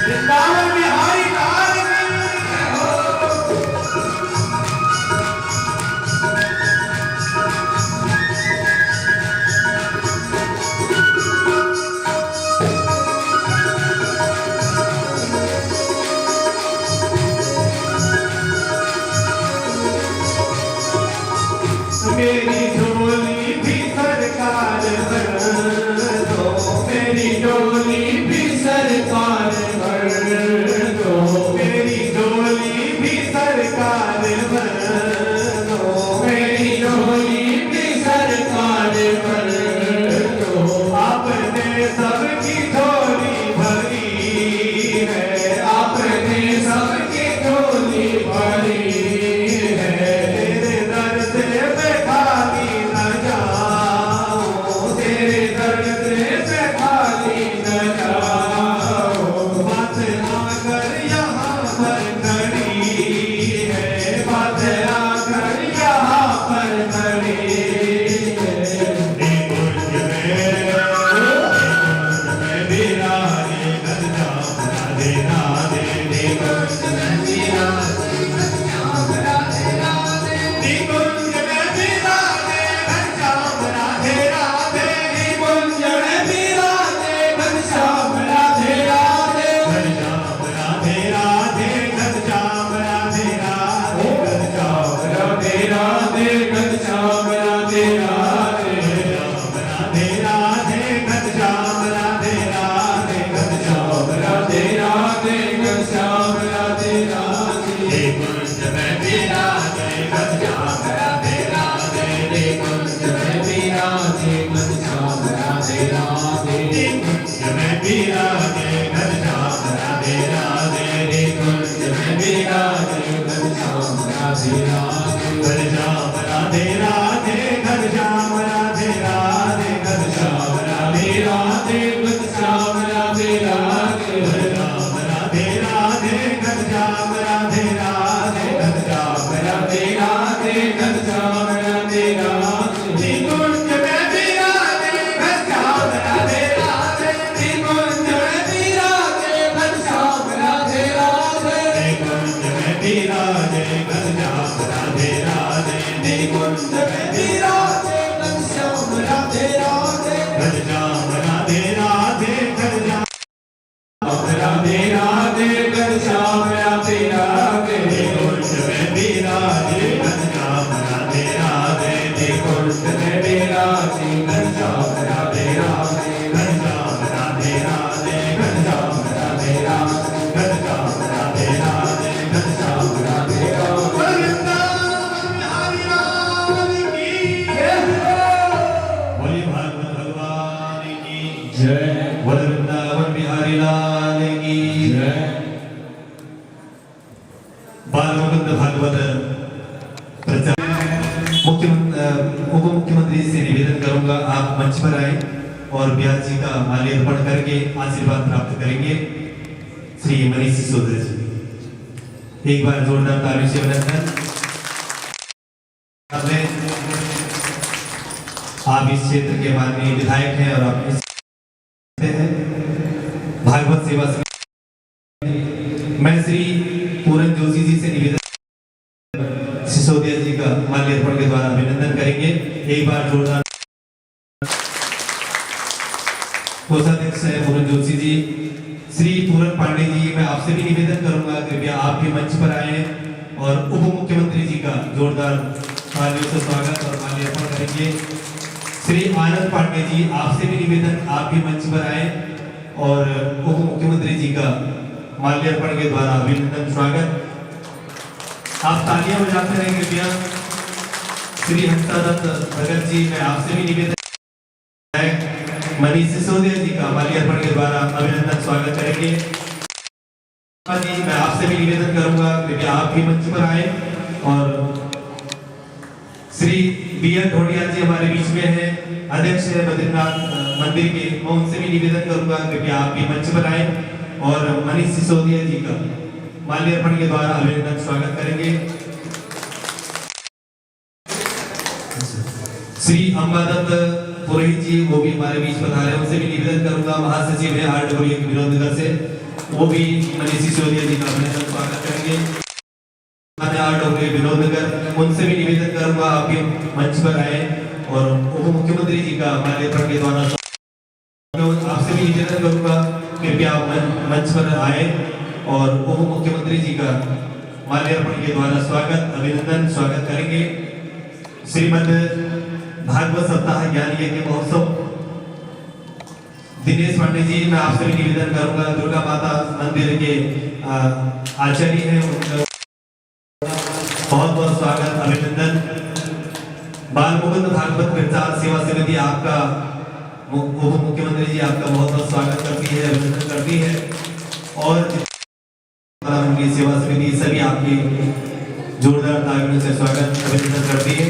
वृंदावन बिहारी लाल की जय हो मेरी झोली भी सरकार भर दो मेरी झोली भी सरकार भर दो राधे राधे घनश्याम राधे राधे गोष्ठ में विराजे घनश्याम राधे राधे गोष्ठ में विराजे घनश्याम राधे राधे घनश्याम राधे राधे घनश्याम राधे राधे घनश्याम राधे राधे घनश्याम राधे राधे हरि राम की जय बोलिए भागवत भगवान की जय वृंदावन बिहारी लाल की जय। बाल मुकुंद भागवत प्रचार उप मुख्यमंत्री से निवेदन करूंगा आप मंच पर आए और ब्यास जी का माल्यार्पण करके आशीर्वाद प्राप्त करेंगे श्री मनीष सिसोदिया जी। एक बार जोरदार ताली से अभिनंदन। आप इस क्षेत्र के माननीय विधायक हैं और आप इस भागवत सेवा समिति मैं श्री पूरन जोशी जी से निवेदन सिसोदिया जी का माल्यार्पण के द्वारा अभिनंदन करेंगे। एक बार जोरदार। कोषाध्यक्ष है पूरन जोशी जी। श्री पूरन पांडे जी मैं आपसे भी निवेदन करूंगा कृपया आप भी मंच पर आए और उप मुख्यमंत्री जी का जोरदार तालियों से स्वागत और माल्यार्पण करेंगे। श्री आनंद पांडे जी आपसे भी निवेदन आप भी मंच पर आए और उप मुख्यमंत्री जी का माल्यार्पण के द्वारा अभिनंदन स्वागत। आप तालियां बजाते रहें कृपया। श्री हंसादत्त भगत जी मैं आपसे भी निवेदन मनीष सिसोदिया जी का माल्यार्पण के द्वारा अभिनंदन स्वागत करेंगे। जी मैं आपसे भी निवेदन करूंगा कृपया आप भी मंच पर आए और श्री बीएन ढोडिया जी हमारे बीच में है अध्यक्ष है बद्रीनाथ मंदिर के मैं उनसे भी निवेदन करूंगा कृपया आप भी मंच पर आए और मनीष सिसोदिया जी का माल्यार्पण के द्वारा अभिनंदन स्वागत करेंगे। श्री अंबादत्त पुरोहित जी वो भी हमारे बीच पधारे उनसे भी निवेदन करूंगा महासचिव है आरडब्ल्यू विनोदनगर से वो भी मनीष सिसोदिया जी का अभिनंदन स्वागत करेंगे। आरडब्ल्यू विनोदनगर उनसे भी निवेदन करूंगा आप भी मंच पर आए और उप मुख्यमंत्री जी का माल्यार्पण के द्वारा आपसे भी निवेदन करूंगा कृपया मंच पर आए और उप मुख्यमंत्री जी का माल्यार्पण के द्वारा स्वागत अभिनंदन स्वागत करेंगे। श्रीमद भागवत सप्ताह ज्ञान यज्ञ महोत्सव दिनेश पांडे जी मैं आपसे भी निवेदन करूंगा दुर्गा माता मंदिर के आचार्य हैं उनका बहुत बहुत स्वागत अभिनंदन। बाल मुकुंद भागवत प्रचार सेवा समिति आपका उप मुख्यमंत्री जी आपका बहुत बहुत स्वागत करती है अभिनंदन करती है और उनकी सेवा समिति सभी आपकी जोरदार तालियों से स्वागत अभिनंदन करती है।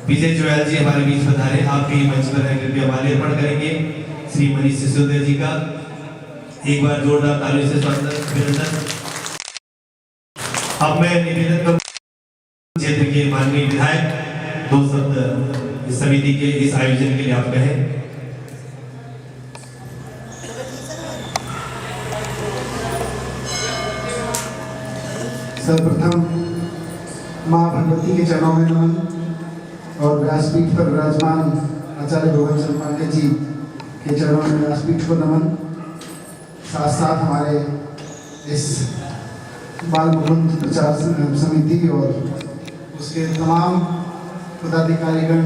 विजय जोयाल जी हमारे बीच पधारे आप भी मंच पर कृपया माल्यार्पण करेंगे श्री मनीष सिसोदिया जी का। एक बार जोरदार तालियों से स्वागत अभिनंदन। अब मैं निवेदन करूं क्षेत्र के माननीय विधायक दो शब्द इस समिति के इस आयोजन के लिए आप कहें। सर्वप्रथम मां भगवती के चरणों में नमन और व्यासपीठ पर विराजमान आचार्य गोविंद चंद्र पांडे जी के चरणों में व्यासपीठ को नमन। साथ साथ हमारे इस बाल मुकुंद प्रचार समिति और उसके तमाम पदाधिकारीगण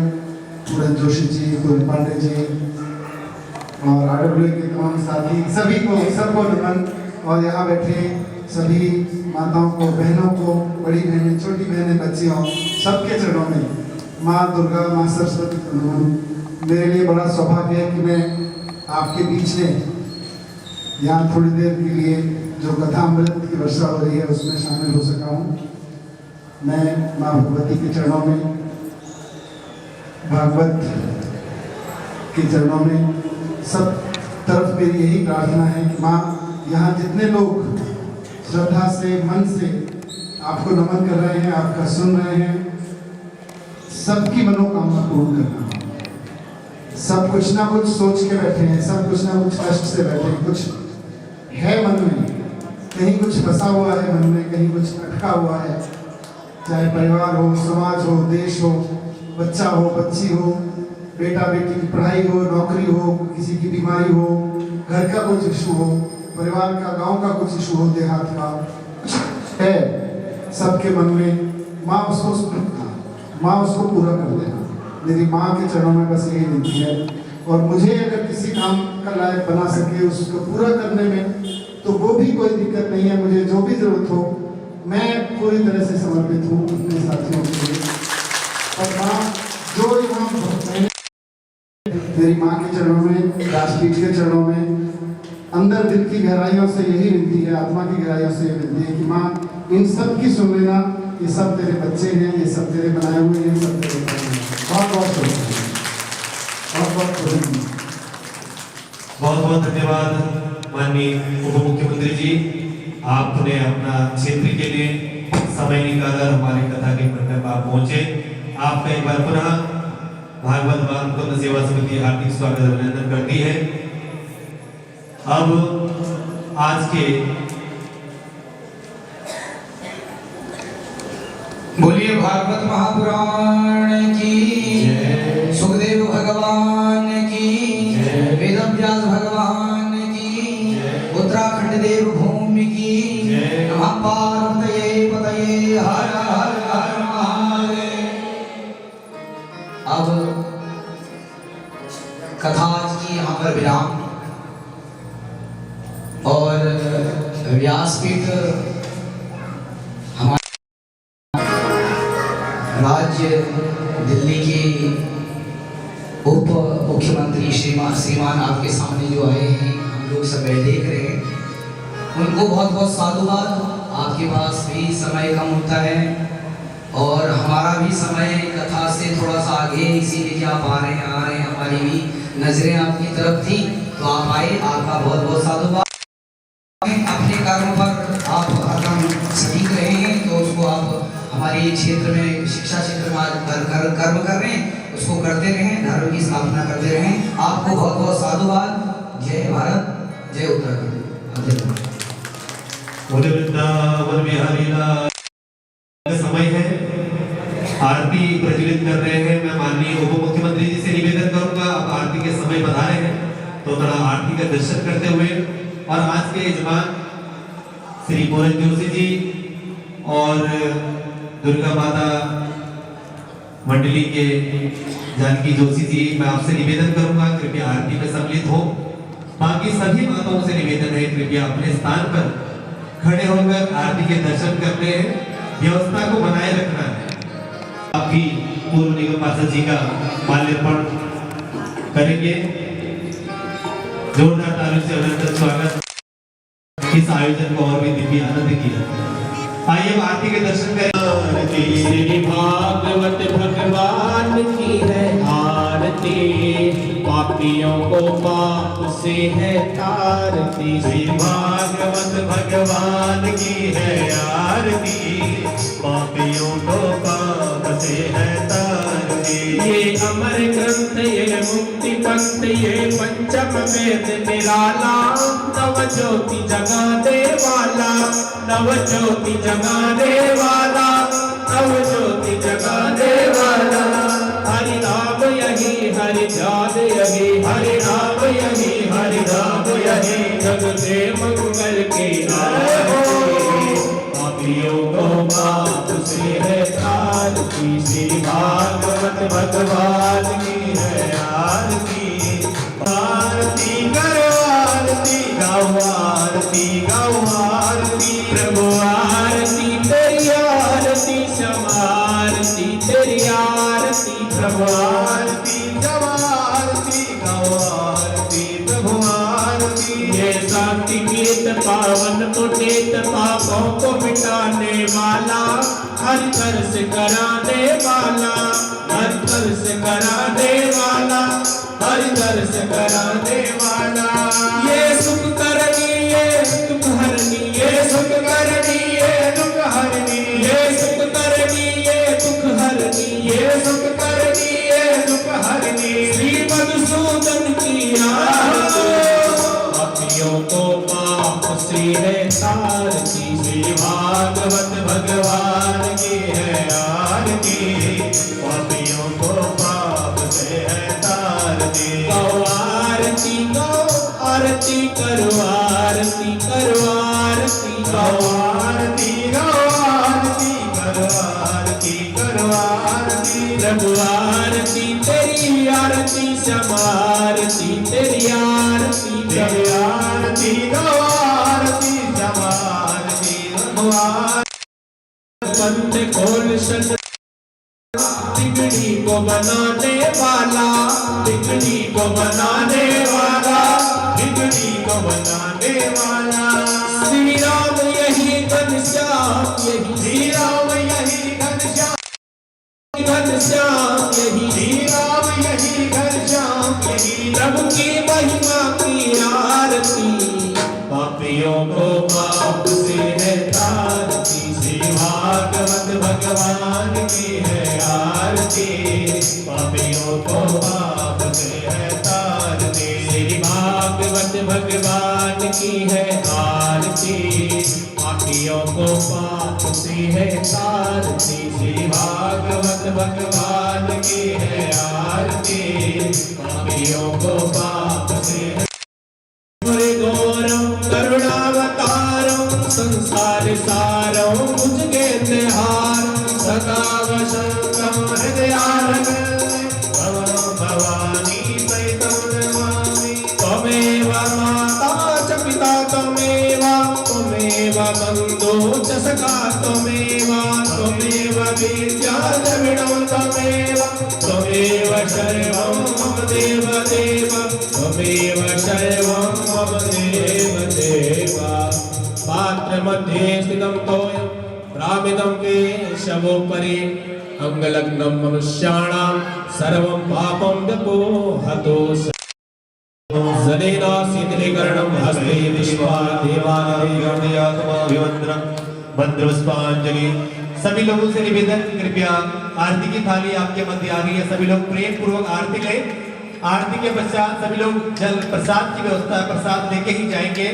पूरन जोशी जी गोविंद पांडे जी और आरडब्ल्यू के तमाम साथी सभी को सबको नमन और यहाँ बैठे सभी माताओं को बहनों को बड़ी बहनें छोटी बहनें बच्चियों सबके चरणों में माँ दुर्गा माँ सरस्वती को नमन। मेरे लिए बड़ा सौभाग्य है कि मैं आपके बीच में यहाँ थोड़ी देर के लिए जो कथा अमृत की वर्षा हो रही है उसमें शामिल हो सका हूँ। मैं माँ भगवती के चरणों में भागवत के चरणों में सब तरफ मेरी यही प्रार्थना है कि माँ यहाँ जितने लोग श्रद्धा से मन से आपको नमन कर रहे हैं आपका सुन रहे हैं सबकी मनोकामना पूर्ण करना। सब कुछ ना कुछ सोच के बैठे हैं सब कुछ ना कुछ कष्ट से बैठे हैं कुछ है मन में कहीं कुछ फंसा हुआ है मन में कहीं कुछ अटका हुआ है चाहे परिवार हो समाज हो देश हो बच्चा हो बच्ची हो बेटा बेटी की पढ़ाई हो, नौकरी हो, किसी की बीमारी हो, घर का कुछ इशू हो, परिवार का, गांव का कुछ इशू हो, देहात का है सबके मन में, माँ उसको पूरा कर देना। मेरी माँ के चरणों में बस यही विनती है। और मुझे अगर किसी काम का लायक बना सके उसको पूरा करने में, तो वो भी कोई दिक्कत नहीं है। मुझे जो भी जरूरत हो मैं पूरी तरह से समर्पित हूँ अपने साथियों के लिए। और माँ जो यहाँ मेरी माँ के चरणों में, राजपीठ के चरणों में, अंदर दिल की गहराइयों से यही विनती है, आत्मा की गहराइयों से यही विनती है कि माँ इन सब की सुन लेना। ये सब तेरे बच्चे हैं, ये सब तेरे बनाए हुए हैं, सब तेरे बनाए हुए हैं। बहुत बहुत शुक्रिया, बहुत बहुत शुक्रिया। बहुत बहुत धन्यवाद माननीय उप मुख्यमंत्री जी, आपने अपना क्षेत्र के लिए समय निकाला, हमारी कथा के मंडप आप पहुंचे। आपका एक बार पुनः भागवत वामकुंद सेवा समिति हार्दिक स्वागत अभिनंदन करती है। अब आज के बोलिए भागवत महापुराण की, सुखदेव भगवान की, वेदव्यास भगवान की, उत्तराखंड देव भूमि की, नमः पार्वतीये पतये हर हर हर महादेव। अब कथा आज की यहाँ पर विराम। और व्यासपीठ राज्य दिल्ली के उप मुख्यमंत्री श्रीमान आपके सामने जो आए हैं, हम लोग सब देख रहे हैं, उनको बहुत बहुत साधुवाद। आपके पास भी समय कम होता है और हमारा भी समय कथा से थोड़ा सा आगे, इसीलिए कि आप आ रहे हैं, हमारी भी नजरें आपकी तरफ थी तो आप आए, आपका बहुत बहुत साधुवाद। अपने कार्यों पर आप हरदम सटीक रहे हैं, तो उसको आप हमारे क्षेत्र में, शिक्षा क्षेत्र में कर्म कर रहे हैं, उसको करते रहें, धर्म की स्थापना करते रहें। आपको बहुत बहुत साधुवाद। जय भारत, जय उत्तराखंड। बोले वृंदावन बिहारी लाल। समय है, आरती प्रज्वलित कर रहे हैं। मैं माननीय उप मुख्यमंत्री जी से निवेदन करूंगा, आप आरती के समय बता रहे हैं तो थोड़ा आरती का दर्शन करते हुए, और आज के यजमान श्री पूरन जोशी जी और दुर्गा माता मंडली के जानकी जोशी जी, मैं आपसे निवेदन करूंगा कृपया आरती में सम्मिलित हो। बाकी सभी माताओं से निवेदन है कृपया अपने स्थान पर खड़े होकर आरती के दर्शन करते हैं, व्यवस्था को बनाए रखना है। आपकी पूर्व निगम पार्षद जी का माल्यार्पण करेंगे। जोरदार तालियों से अभिनंदन स्वागत। इस आयोजन को और भी दिव्य आनंद किया। आइए आरती के दर्शन करें। श्री भागवत भगवान की है आरती, पापियों को पाप से है तारती। श्री भागवत भगवान की है आरती, पापियों को पाप से है तारती। ये अमर ग्रंथ, ये मुक्ति पंथ, ये पंचम वेद निराला, नव ज्योति जगाने वाला, नव ज्योति जगाने वाला, नव ज्योति जगाने वाला। हरि नाम यही, हरि ध्यान यही, हरि नाम यही, हरि नाम यही, जग से मंगल की आरती, पापियों को पाप से है तारती। श्री भागवत भगवान की है आरती, आरती करो आरती गाओ, आरती गाओ आरती, प्रभु आरती तेरी आरती, समारती तेरी आरती, प्रभु आरती जब आरती गाओ, आरती प्रभु आरती। ये शांति गीत पावन पुनीत, पापों को मिटाने वाला, हर दर्श कराने वाला, हर दर्श कराने वाला, हर दर्श कराने वाला। ये सुख करनी, ये दुख हरनी, ये सुख करनी, ये दुख हरनी, ये सुख करनी, ये दुख हरनी, ये सुख करनी, ये दुख हरनी। श्री मधुसूदन की आरती, पापियों को पाप से है तारती। श्री भागवत भगवान की है आरती, पापियों को पाप से है तारती। आरती करो आरती करो आरती करो आरती करो आरती करो आरती करो आरती प्रभु आरती तेरी आरती समारती तेरी आरती तेरी आरती करो आरती समारती भगवान बंद खोल सन बिगड़ी को बनाने वाला बिगड़ी को बनाने वाला बिगड़ी को बनाने वाला श्री राम यही घनश्याम यही श्री राम यही घनश्याम घनश्याम यही श्री राम यही घनश्याम यही प्रभु की महिमा की आरती पापियों को पाप से है तारती श्री भागवत भगवान की है आरती पापियों को पाप से है तारती श्री भागवत भगवान की है आरती पापियों को पाप से है तारती श्री भागवत भगवान की है आरती पापियों को पाप से है हरे गौरम करुणावतारम संसार सारम मुझके तिहार सदा वसंतम हृदयारविंदे भवानी सहितं नमामि त्वमेव माता च पिता त्वमेव त्वमेव बन्धो च सखा त्वमेव त्वमेव विद्या द्रविणं त्वमेव त्वमेव सर्वं मम देव देव त्वमेव सर्वं मम देव देव पात्र मध्ये स्थितं तोयं प्रामिदं केशवोपरि अंगलग्नं मनुष्याणां सर्वं पापं व्यपोहतो जनेन शीतलीकरणं हस्ते विश्वा देवानात्माभिवंदनम मंत्रपुष्पांजलि सभी लोगों से निवेदन कृपया आरती की थाली आपके मध्य आ गई है सभी लोग प्रेम पूर्वक आरती लें आरती के पश्चात सभी लोग जल प्रसाद की व्यवस्था प्रसाद लेके ही जाएंगे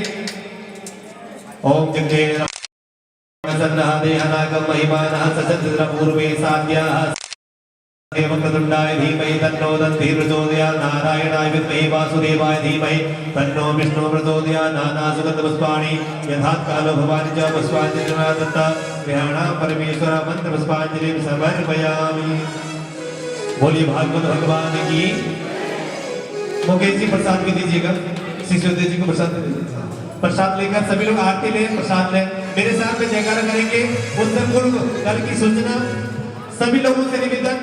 ओम जगते सन्नः देहनागम महिमानः सचन्द्र पूर्वे साध्याः देवक्रतुण्डाय धीमहि तन्नो दन्तिः प्रचोदयात् नारायणाय विद्महे वासुदेवाय धीमहि तन्नो विष्णुः प्रचोदयात् नानासुगन्धपुष्पाणि यथाकालो भवानि च पुष्पाञ्जलिं दत्ता ग्रहाणां परमेश्वर मन्त्रपुष्पाञ्जलिं समर्पयामि बोलिए भागवत भगवान की मुकेश जी प्रसाद भी दीजिएगा शिष्योदय जी को प्रसाद दे दीजिए प्रसाद लेकर सभी लोग आरती लें प्रसाद लें मेरे साथ में जयकारा करेंगे उत्तर पूर्व कल की सूचना सभी लोगों से निवेदन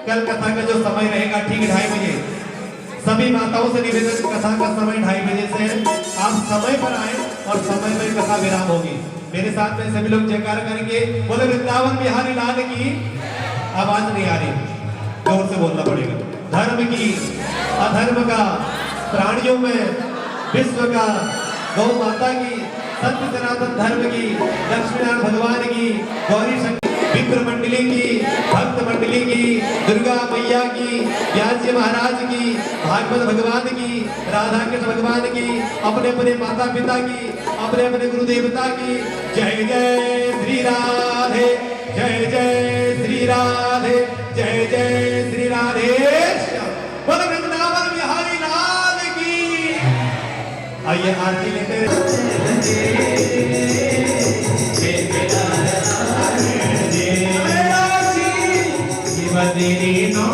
कल कथा का जो समय रहेगा ठीक 2:30 बजे सभी माताओं से निवेदन कथा का समय 2:30 बजे से है आप समय पर आए और समय में कथा विराम होगी मेरे साथ में सभी लोग जयकारा करेंगे बोले वृंदावन बिहारी लाल की आवाज नहीं आ रही जोर से बोलना पड़ेगा धर्म की अधर्म का प्राणियों में विश्व का गौ माता की सत्य सनातन धर्म की लक्ष्मीनारायण भगवान की गौरी शंकर विप्र मंडली की भक्त मंडली की दुर्गा मैया की व्यास जी महाराज की भागवत भगवान की राधा कृष्ण भगवान की अपने अपने माता पिता की अपने अपने गुरु देवता की जय जय श्री राधे जय जय श्री राधे जय जय श्री राधे बोल वृंदावन बिहारी लाल की आइए आरती लेते शिवदिनी नो